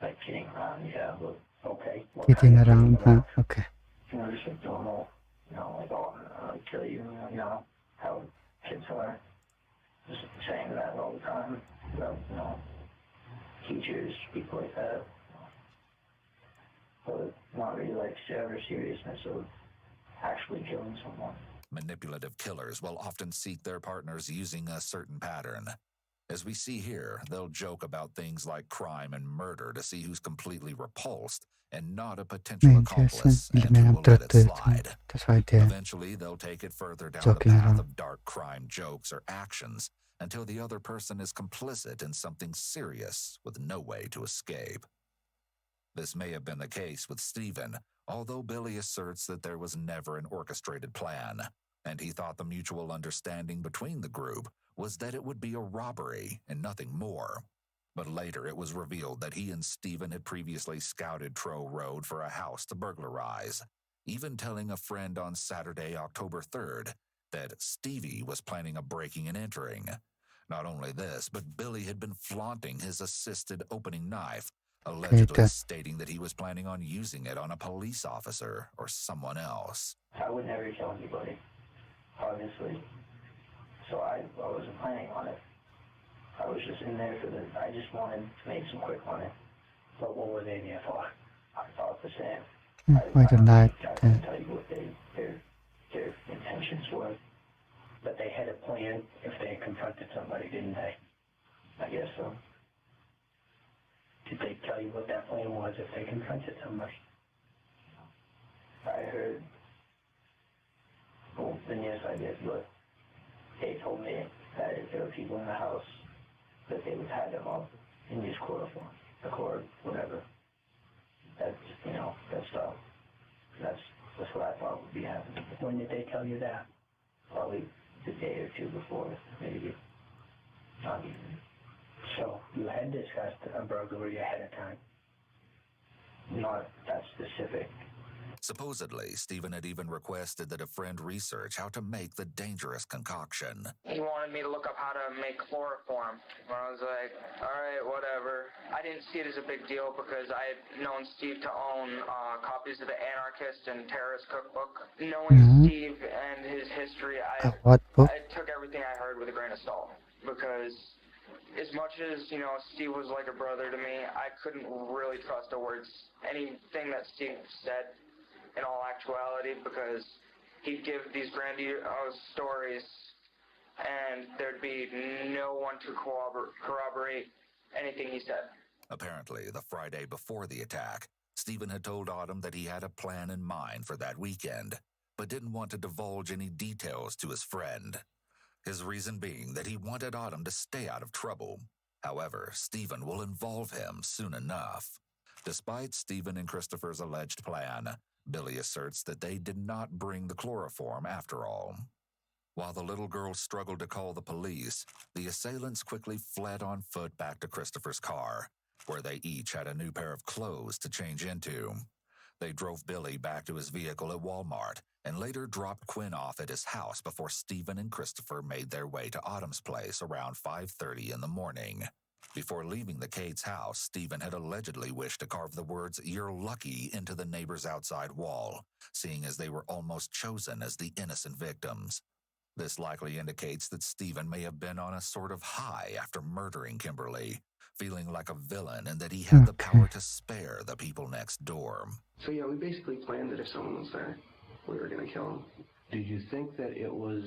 Like kidding around, yeah, but okay. What Kidding kind of around, huh? around? Okay. You know, just like normal, you know, like, oh, I'll kill you, you know, how kids are. Just saying that all the time. Well, you know, teachers, people like that. But not really like seriousness of actually killing someone. Manipulative killers will often seek their partners using a certain pattern. As we see here, they'll joke about things like crime and murder to see who's completely repulsed and not a potential accomplice and who will let it slide. That's right there. Eventually, they'll take it further down Joking the path around. of dark crime jokes or actions until the other person is complicit in something serious with no way to escape. This may have been the case with Stephen, although Billy asserts that there was never an orchestrated plan, and he thought the mutual understanding between the group was that it would be a robbery and nothing more. But later it was revealed that he and Stephen had previously scouted Trow Road for a house to burglarize, even telling a friend on Saturday, October 3rd, that Stevie was planning a breaking and entering. Not only this, but Billy had been flaunting his assisted opening knife, allegedly stating that he was planning on using it on a police officer or someone else. I would never kill anybody, obviously. So I wasn't planning on it. I was just in there I just wanted to make some quick money. But what were they there for? I thought the same. I don't like I that. can't tell you what their intentions were. But they had a plan if they confronted somebody, didn't they? I guess so. Did they tell you what that plan was if they confronted somebody? I heard. Well, then yes, I did, but they told me that if there were people in the house, that they would tie them up and use cord, whatever. That's, you know, that stuff. That's what I thought would be happening. When did they tell you that? Probably the day or two before, maybe. So you had discussed a burglary ahead of time. Not that specific. Supposedly, Stephen had even requested that a friend research how to make the dangerous concoction. He wanted me to look up how to make chloroform. And I was like, all right, whatever. I didn't see it as a big deal because I had known Steve to own copies of the Anarchist and Terrorist Cookbook. Knowing Steve and his history, I took everything I heard with a grain of salt. Because as much as, Steve was like a brother to me, I couldn't really trust anything that Steve said in all actuality, because he'd give these grandiose stories and there'd be no one to corroborate anything he said. Apparently, the Friday before the attack, Stephen had told Autumn that he had a plan in mind for that weekend, but didn't want to divulge any details to his friend. His reason being that he wanted Autumn to stay out of trouble. However, Stephen will involve him soon enough. Despite Stephen and Christopher's alleged plan, Billy asserts that they did not bring the chloroform after all. While the little girl struggled to call the police, the assailants quickly fled on foot back to Christopher's car, where they each had a new pair of clothes to change into. They drove Billy back to his vehicle at Walmart and later dropped Quinn off at his house before Stephen and Christopher made their way to Autumn's place around 5:30 in the morning. Before leaving the Cates' house, Stephen had allegedly wished to carve the words "You're lucky" into the neighbor's outside wall, seeing as they were almost chosen as the innocent victims. This likely indicates that Stephen may have been on a sort of high after murdering Kimberly, feeling like a villain and that he had the power to spare the people next door. So yeah, we basically planned that if someone was there, we were going to kill him. Did you think that it was,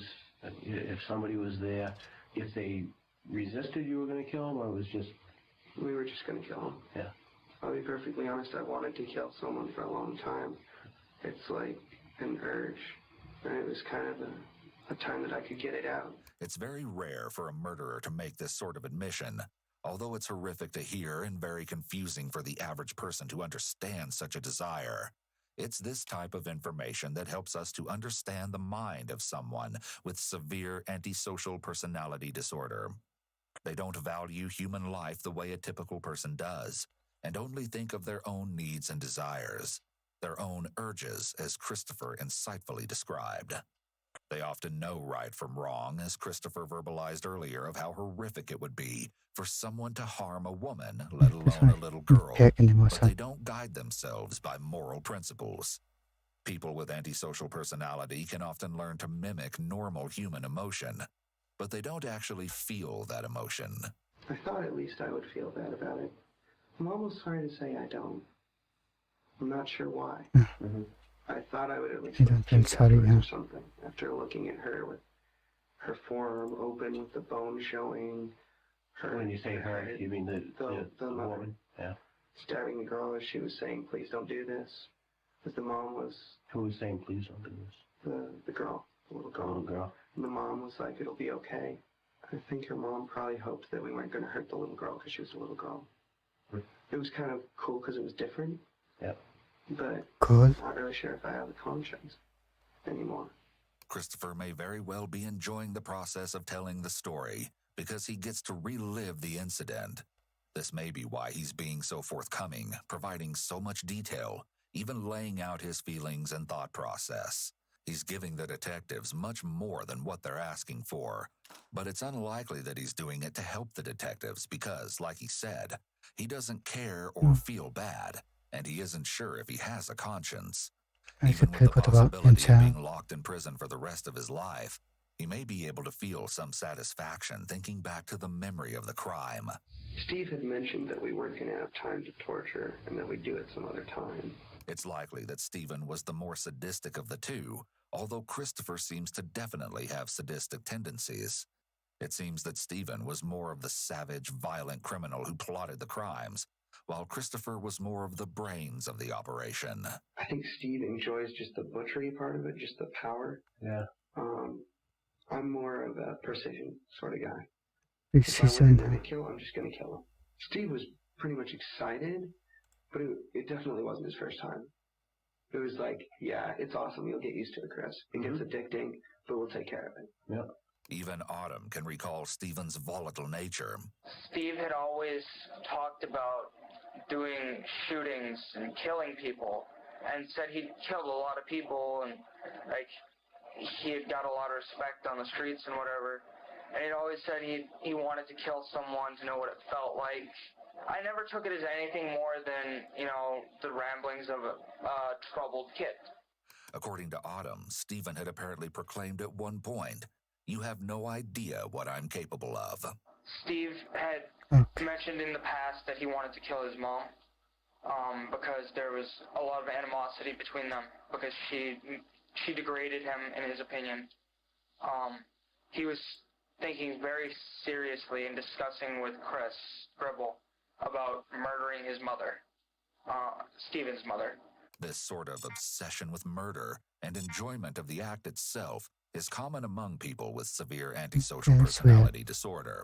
if somebody was there, if they resisted, you were going to kill him, or it was just... We were just going to kill him. Yeah. I'll be perfectly honest, I wanted to kill someone for a long time. It's like an urge, and it was kind of a time that I could get it out. It's very rare for a murderer to make this sort of admission, although it's horrific to hear and very confusing for the average person to understand such a desire. It's this type of information that helps us to understand the mind of someone with severe antisocial personality disorder. They don't value human life the way a typical person does, and only think of their own needs and desires, their own urges, as Christopher insightfully described. They often know right from wrong, as Christopher verbalized earlier of how horrific it would be for someone to harm a woman, let alone a little girl, but they don't guide themselves by moral principles. People with antisocial personality can often learn to mimic normal human emotion, but they don't actually feel that emotion. I thought at least I would feel bad about it. I'm almost sorry to say I don't. I'm not sure why. I thought I would at least feel sorry or something after looking at her with her forearm open with the bone showing. Her, when you say her, you mean the woman? Yeah. Stabbing the girl as she was saying, "Please don't do this." Because the mom was... Who was saying, "Please don't do this"? The girl. The little girl. The little girl. And the mom was like, "It'll be okay." I think her mom probably hoped that we weren't going to hurt the little girl because she was a little girl. It was kind of cool because it was different. Yep. But cool. I'm not really sure if I have the conscience anymore. Christopher may very well be enjoying the process of telling the story because he gets to relive the incident. This may be why he's being so forthcoming, providing so much detail, even laying out his feelings and thought process. He's giving the detectives much more than what they're asking for, but it's unlikely that he's doing it to help the detectives because, like he said, he doesn't care or feel bad, and he isn't sure if he has a conscience. Even with the possibility of being locked in prison for the rest of his life, he may be able to feel some satisfaction thinking back to the memory of the crime. Steve had mentioned that we weren't going to have time to torture and that we'd do it some other time. It's likely that Stephen was the more sadistic of the two, although Christopher seems to definitely have sadistic tendencies. It seems that Stephen was more of the savage, violent criminal who plotted the crimes, while Christopher was more of the brains of the operation. I think Steve enjoys just the butchery part of it, just the power. Yeah. I'm more of a precision sort of guy. If I wasn't going to kill, I'm just going to kill him. Steve was pretty much excited, but it definitely wasn't his first time. It was like, yeah, it's awesome. You'll get used to it, Chris. It gets addicting, but we'll take care of it. Yep. Even Autumn can recall Stephen's volatile nature. Steve had always talked about doing shootings and killing people, and said he'd killed a lot of people, and like he had got a lot of respect on the streets and whatever. And he'd always said he wanted to kill someone to know what it felt like. I never took it as anything more than, you know, the ramblings of a troubled kid. According to Autumn, Stephen had apparently proclaimed at one point, "You have no idea what I'm capable of." Steve had mentioned in the past that he wanted to kill his mom, because there was a lot of animosity between them, because she degraded him in his opinion. He was thinking very seriously and discussing with Chris Gribble about murdering his mother, Stephen's mother. This sort of obsession with murder and enjoyment of the act itself is common among people with severe antisocial personality disorder.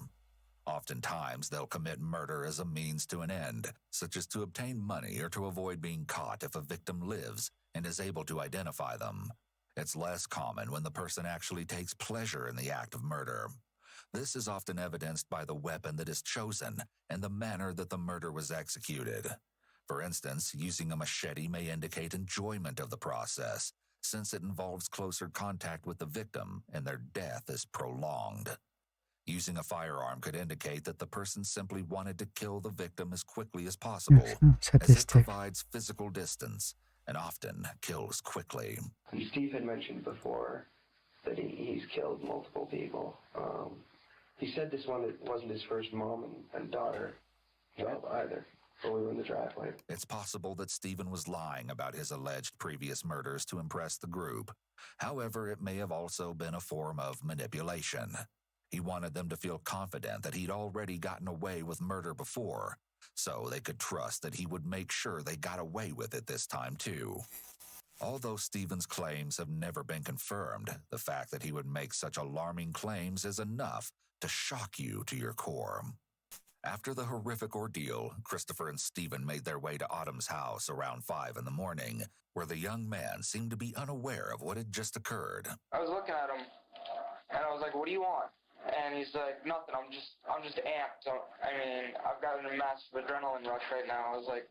Oftentimes, they'll commit murder as a means to an end, such as to obtain money or to avoid being caught if a victim lives and is able to identify them. It's less common when the person actually takes pleasure in the act of murder. This is often evidenced by the weapon that is chosen and the manner that the murder was executed. For instance, using a machete may indicate enjoyment of the process, since it involves closer contact with the victim and their death is prolonged. Using a firearm could indicate that the person simply wanted to kill the victim as quickly as possible, as it provides physical distance and often kills quickly. Steve had mentioned before that he's killed multiple people. He said this one wasn't his first mom and daughter job either. When we were in the driveway. It's possible that Stephen was lying about his alleged previous murders to impress the group. However, it may have also been a form of manipulation. He wanted them to feel confident that he'd already gotten away with murder before, so they could trust that he would make sure they got away with it this time too. Although Stephen's claims have never been confirmed, the fact that he would make such alarming claims is enough to shock you to your core. After the horrific ordeal, Christopher and Stephen made their way to Autumn's house around 5 in the morning, where the young man seemed to be unaware of what had just occurred. I was looking at him, and I was like, "What do you want?" And he's like, "Nothing, I'm just amped. I mean, I've got a massive adrenaline rush right now." I was like,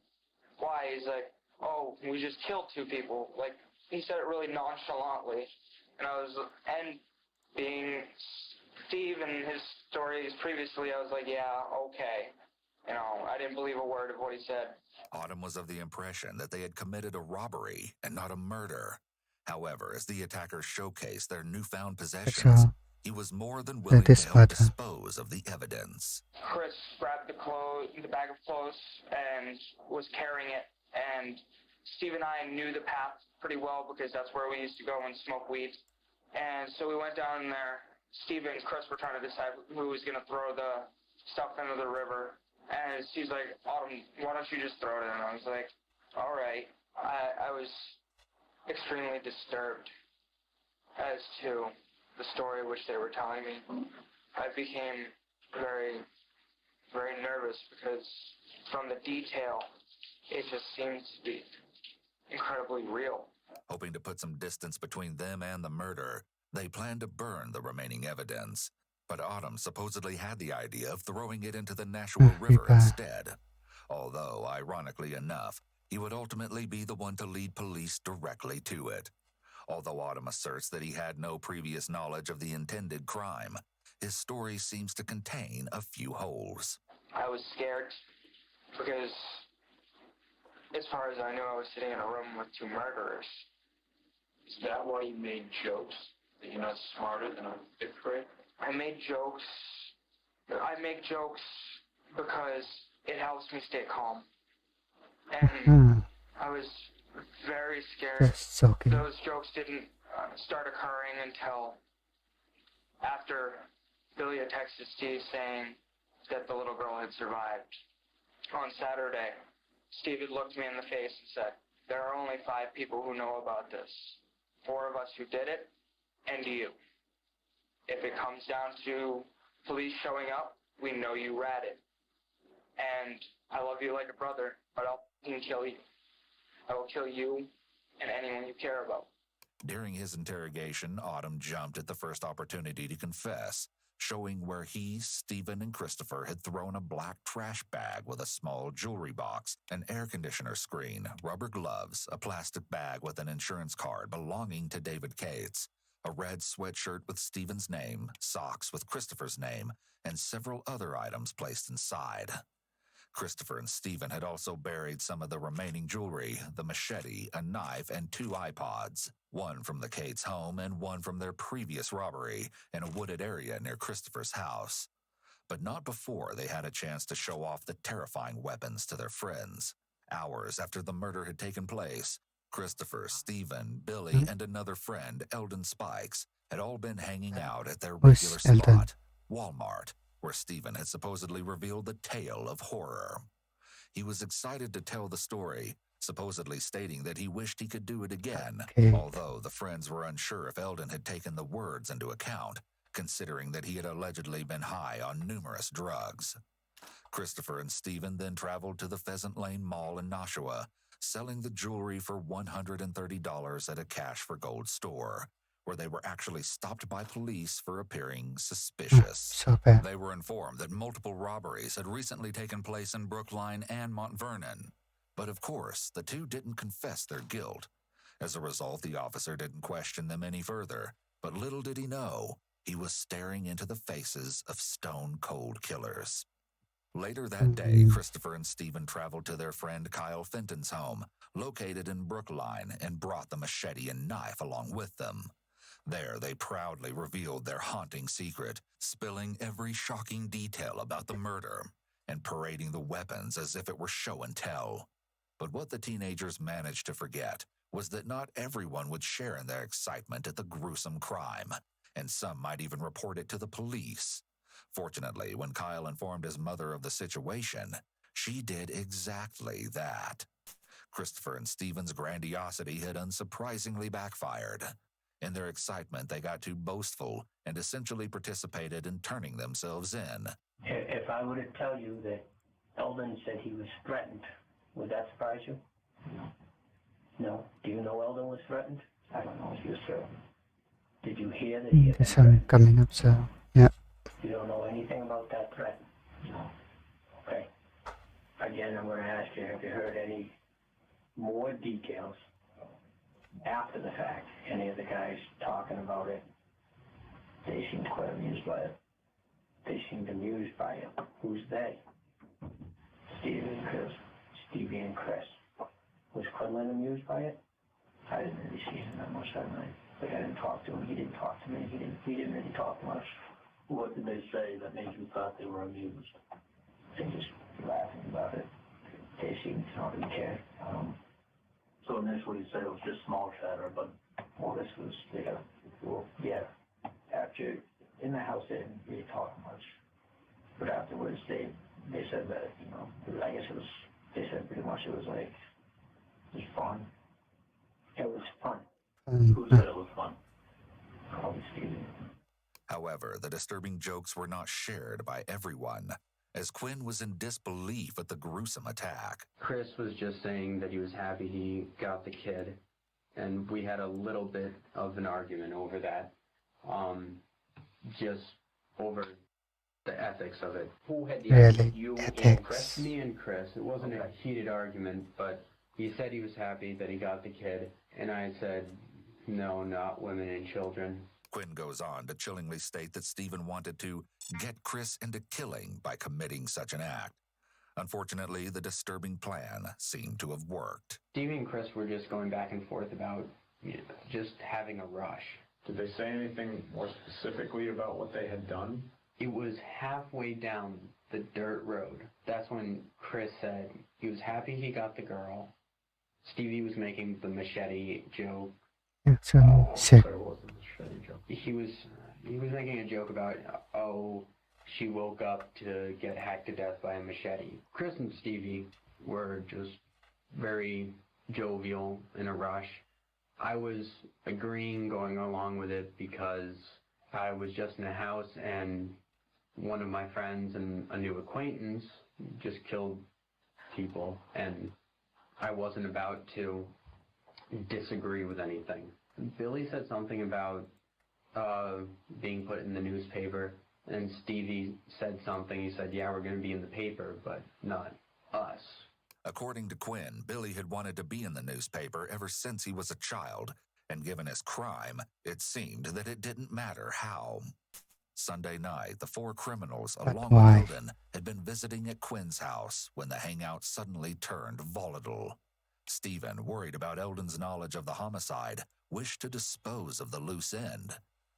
"Why?" He's like, "Oh, we just killed 2 people." Like, he said it really nonchalantly. And being Steve and his stories previously, I was like, yeah, okay. You know, I didn't believe a word of what he said. Autumn was of the impression that they had committed a robbery and not a murder. However, as the attackers showcased their newfound possessions, he was more than willing to help dispose of the evidence. Chris grabbed the bag of clothes and was carrying it, and Steve and I knew the path pretty well because that's where we used to go and smoke weed. And so we went down there. Steve and Chris were trying to decide who was going to throw the stuff into the river. And Steve's like, "Autumn, why don't you just throw it in?" I was like, all right. I was extremely disturbed as to the story which they were telling me. I became very, very nervous because from the detail, it just seemed to be incredibly real. Hoping to put some distance between them and the murder, they planned to burn the remaining evidence, but Autumn supposedly had the idea of throwing it into the Nashua River instead. Although, ironically enough, he would ultimately be the one to lead police directly to it. Although Autumn asserts that he had no previous knowledge of the intended crime, his story seems to contain a few holes. I was scared because, as far as I knew, I was sitting in a room with 2 murderers. Is that why you made jokes? That you're not smarter than a 5th grade? I make jokes because it helps me stay calm. And I was very scared. Those jokes didn't start occurring until after Billy had texted Steve saying that the little girl had survived. On Saturday, Steve had looked me in the face and said, "There are only 5 people who know about this. 4 of us who did it, and you. If it comes down to police showing up, we know you ratted. And I love you like a brother, but I'll kill you. I will kill you and anyone you care about." During his interrogation, Autumn jumped at the first opportunity to confess, showing where he, Stephen, and Christopher had thrown a black trash bag with a small jewelry box, an air conditioner screen, rubber gloves, a plastic bag with an insurance card belonging to David Cates, a red sweatshirt with Stephen's name, socks with Christopher's name, and several other items placed inside. Christopher and Stephen had also buried some of the remaining jewelry, the machete, a knife, and 2 iPods, one from the Cates' home and one from their previous robbery, in a wooded area near Christopher's house. But not before they had a chance to show off the terrifying weapons to their friends. Hours after the murder had taken place, Christopher, Stephen, Billy, and another friend, Eldon Spikes, had all been hanging out at their regular spot, Walmart, where Stephen had supposedly revealed the tale of horror. He was excited to tell the story, supposedly stating that he wished he could do it again, although the friends were unsure if Eldon had taken the words into account, considering that he had allegedly been high on numerous drugs. Christopher and Stephen then traveled to the Pheasant Lane Mall in Nashua, selling the jewelry for $130 at a cash for gold store, where they were actually stopped by police for appearing suspicious. They were informed that multiple robberies had recently taken place in Brookline and Mount Vernon. But of course, the two didn't confess their guilt. As a result, the officer didn't question them any further, but little did he know, he was staring into the faces of stone-cold killers. Later that day, Christopher and Stephen traveled to their friend Kyle Fenton's home, located in Brookline, and brought the machete and knife along with them. There, they proudly revealed their haunting secret, spilling every shocking detail about the murder and parading the weapons as if it were show and tell. But what the teenagers managed to forget was that not everyone would share in their excitement at the gruesome crime, and some might even report it to the police. Fortunately, when Kyle informed his mother of the situation, she did exactly that. Christopher and Stephen's grandiosity had unsurprisingly backfired. In their excitement, they got too boastful and essentially participated in turning themselves in. If I were to tell you that Eldon said he was threatened, would that surprise you? No. No? Do you know Eldon was threatened? I don't know if he was threatened. Did you hear that he had been threatened? Coming up, so yeah. You don't know anything about that threat? No. Okay. Again, I'm going to ask you, have you heard any more details after the fact? Any of the guys talking about it? They seemed quite amused by it. They seemed amused by it. Who's they? Stevie and Chris. Was Quinlan amused by it? I didn't really see him that much that night. Like, I didn't talk to him. He didn't talk to me. He didn't really talk much. What did they say that made you thought they were amused? They just laughing about it. They seemed to not really care. So initially you said it was just small chatter, but... Well, this was, yeah. After, in the house, they didn't really talk much. But afterwards, they said that, I guess they said pretty much it was like, it was fun. It was fun. Who said it was fun? Probably Stevie. However, the disturbing jokes were not shared by everyone, as Quinn was in disbelief at the gruesome attack. Chris was just saying that he was happy he got the kid, and we had a little bit of an argument over that, just over the ethics of it. Who had the argument? You and Chris? Chris? Me and Chris. It wasn't a heated argument, but he said he was happy that he got the kid, and I said, no, not women and children. Quinn goes on to chillingly state that Stephen wanted to get Chris into killing by committing such an act. Unfortunately, the disturbing plan seemed to have worked. Stevie and Chris were just going back and forth about just having a rush. Did they say anything more specifically about what they had done? It was halfway down the dirt road. That's when Chris said he was happy he got the girl. Stevie was making the machete joke. Sick. He was making a joke about, she woke up to get hacked to death by a machete. Chris and Stevie were just very jovial in a rush. I was agreeing, going along with it, because I was just in a house and one of my friends and a new acquaintance just killed people, and I wasn't about to disagree with anything. Billy said something about being put in the newspaper, and Stevie said something. He said, yeah, we're going to be in the paper, but not us. According to Quinn, Billy had wanted to be in the newspaper ever since he was a child, and given his crime, it seemed that it didn't matter how. Sunday night, the four criminals, along with Eldon, had been visiting at Quinn's house when the hangout suddenly turned volatile. Stephen, worried about Eldon's knowledge of the homicide, wished to dispose of the loose end.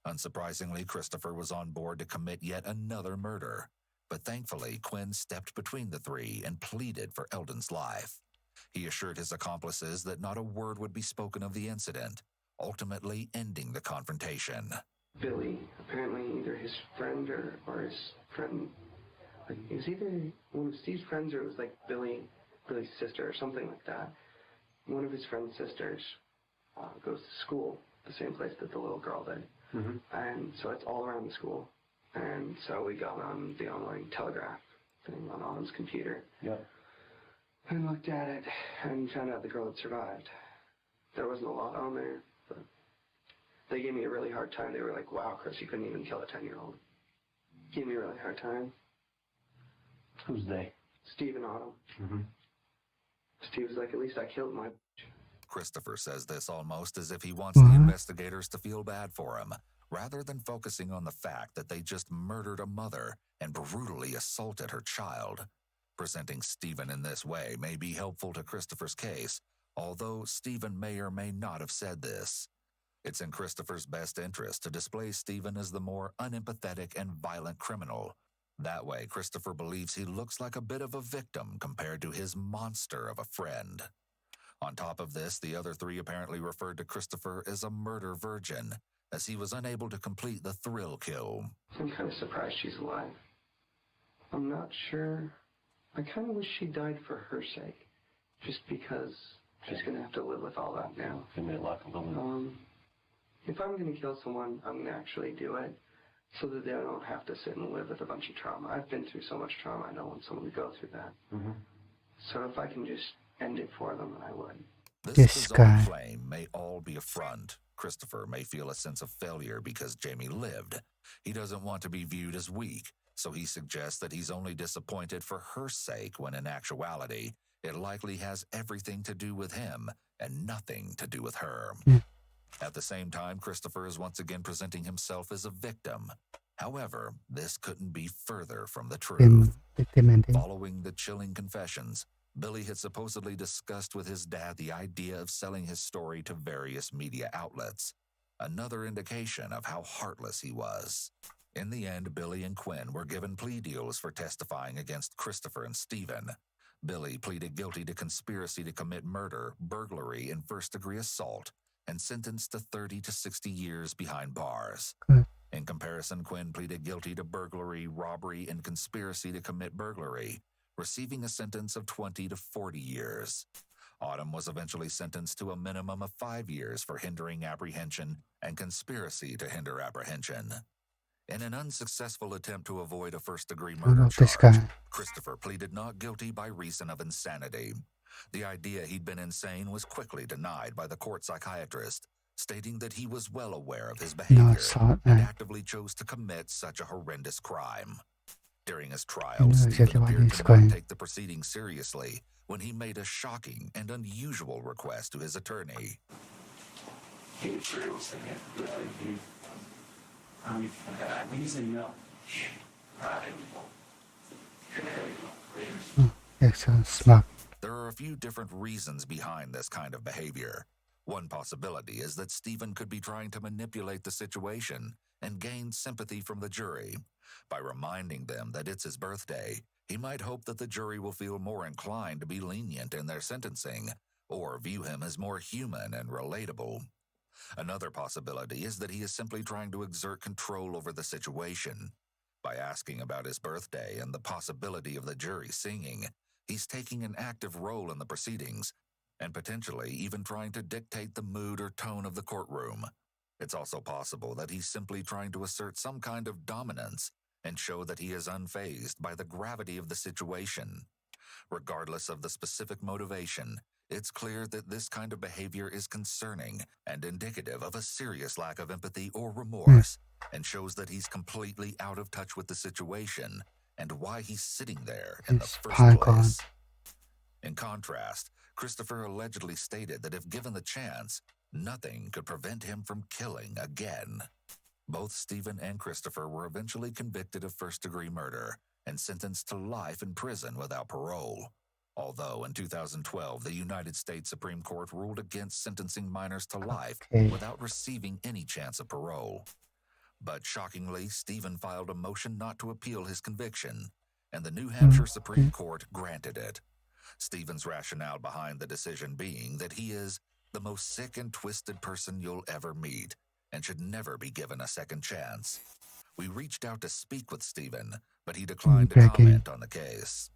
Unsurprisingly, Christopher was on board to commit yet another murder. But thankfully, Quinn stepped between the three and pleaded for Eldon's life. He assured his accomplices that not a word would be spoken of the incident, ultimately ending the confrontation. Billy, apparently either his friend or his friend, like, it was either one of Steve's friends or it was like Billy's sister or something like that. One of his friend's sisters goes to school, the same place that the little girl did. Mm-hmm. And so it's all around the school. And so we got on the online telegraph thing on Autumn's computer. Yep. And looked at it and found out the girl had survived. There wasn't a lot on there, but they gave me a really hard time. They were like, wow, Chris, you couldn't even kill a 10-year-old. Gave me a really hard time. Who's they? Steve and Autumn. Mm-hmm. Steve was like, at least I killed my... Christopher says this almost as if he wants the investigators to feel bad for him, rather than focusing on the fact that they just murdered a mother and brutally assaulted her child. Presenting Stephen in this way may be helpful to Christopher's case, although Stephen may or may not have said this. It's in Christopher's best interest to display Stephen as the more unempathetic and violent criminal. That way, Christopher believes he looks like a bit of a victim compared to his monster of a friend. On top of this, the other three apparently referred to Christopher as a murder virgin, as he was unable to complete the thrill kill. I'm kind of surprised she's alive. I'm not sure. I kind of wish she died for her sake, just because she's going to have to live with all that now. If I'm going to kill someone, I'm going to actually do it so that they don't have to sit and live with a bunch of trauma. I've been through so much trauma, I don't want someone to go through that. Mm-hmm. So if I can just end it for them, I would. This bizarre claim may all be a front. Christopher may feel a sense of failure because Jamie lived. He doesn't want to be viewed as weak, so he suggests that he's only disappointed for her sake when in actuality, it likely has everything to do with him and nothing to do with her. At the same time, Christopher is once again presenting himself as a victim. However, this couldn't be further from the truth. Following the chilling confessions, Billy had supposedly discussed with his dad the idea of selling his story to various media outlets. Another indication of how heartless he was. In the end, Billy and Quinn were given plea deals for testifying against Christopher and Stephen. Billy pleaded guilty to conspiracy to commit murder, burglary, and first-degree assault, and sentenced to 30 to 60 years behind bars. In comparison, Quinn pleaded guilty to burglary, robbery, and conspiracy to commit burglary, receiving a sentence of 20 to 40 years. Autumn was eventually sentenced to a minimum of 5 years for hindering apprehension and conspiracy to hinder apprehension. In an unsuccessful attempt to avoid a first-degree murder charge, Christopher pleaded not guilty by reason of insanity. The idea he'd been insane was quickly denied by the court psychiatrist, stating that he was well aware of his behavior and actively chose to commit such a horrendous crime. During his trial, Stephen appeared to not take the proceedings seriously when he made a shocking and unusual request to his attorney. There are a few different reasons behind this kind of behavior. One possibility is that Stephen could be trying to manipulate the situation and gain sympathy from the jury. By reminding them that it's his birthday, he might hope that the jury will feel more inclined to be lenient in their sentencing, or view him as more human and relatable. Another possibility is that he is simply trying to exert control over the situation. By asking about his birthday and the possibility of the jury singing, he's taking an active role in the proceedings, and potentially even trying to dictate the mood or tone of the courtroom. It's also possible that he's simply trying to assert some kind of dominance and show that he is unfazed by the gravity of the situation. Regardless of the specific motivation, It's clear that this kind of behavior is concerning and indicative of a serious lack of empathy or remorse, and shows that he's completely out of touch with the situation and why he's sitting there in the first place. In contrast, Christopher allegedly stated that if given the chance, nothing could prevent him from killing again. Both Stephen and Christopher were eventually convicted of first-degree murder and sentenced to life in prison without parole. Although in 2012, the United States Supreme Court ruled against sentencing minors to life without receiving any chance of parole. But shockingly, Stephen filed a motion not to appeal his conviction, and the New Hampshire Supreme Court granted it. Stephen's rationale behind the decision being that he is the most sick and twisted person you'll ever meet and should never be given a second chance. We reached out to speak with Stephen, but he declined to comment on the case.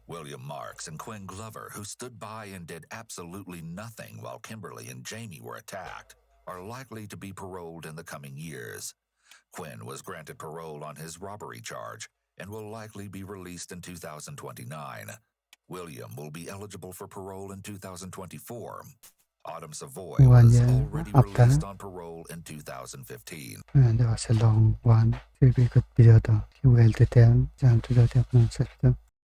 William Marks and Quinn Glover, who stood by and did absolutely nothing while Kimberly and Jamie were attacked, are likely to be paroled in the coming years. Quinn was granted parole on his robbery charge and will likely be released in 2029. William will be eligible for parole in 2024. Autumn Savoy was already released on parole in 2015. There was a long one. We could be the well to them, to the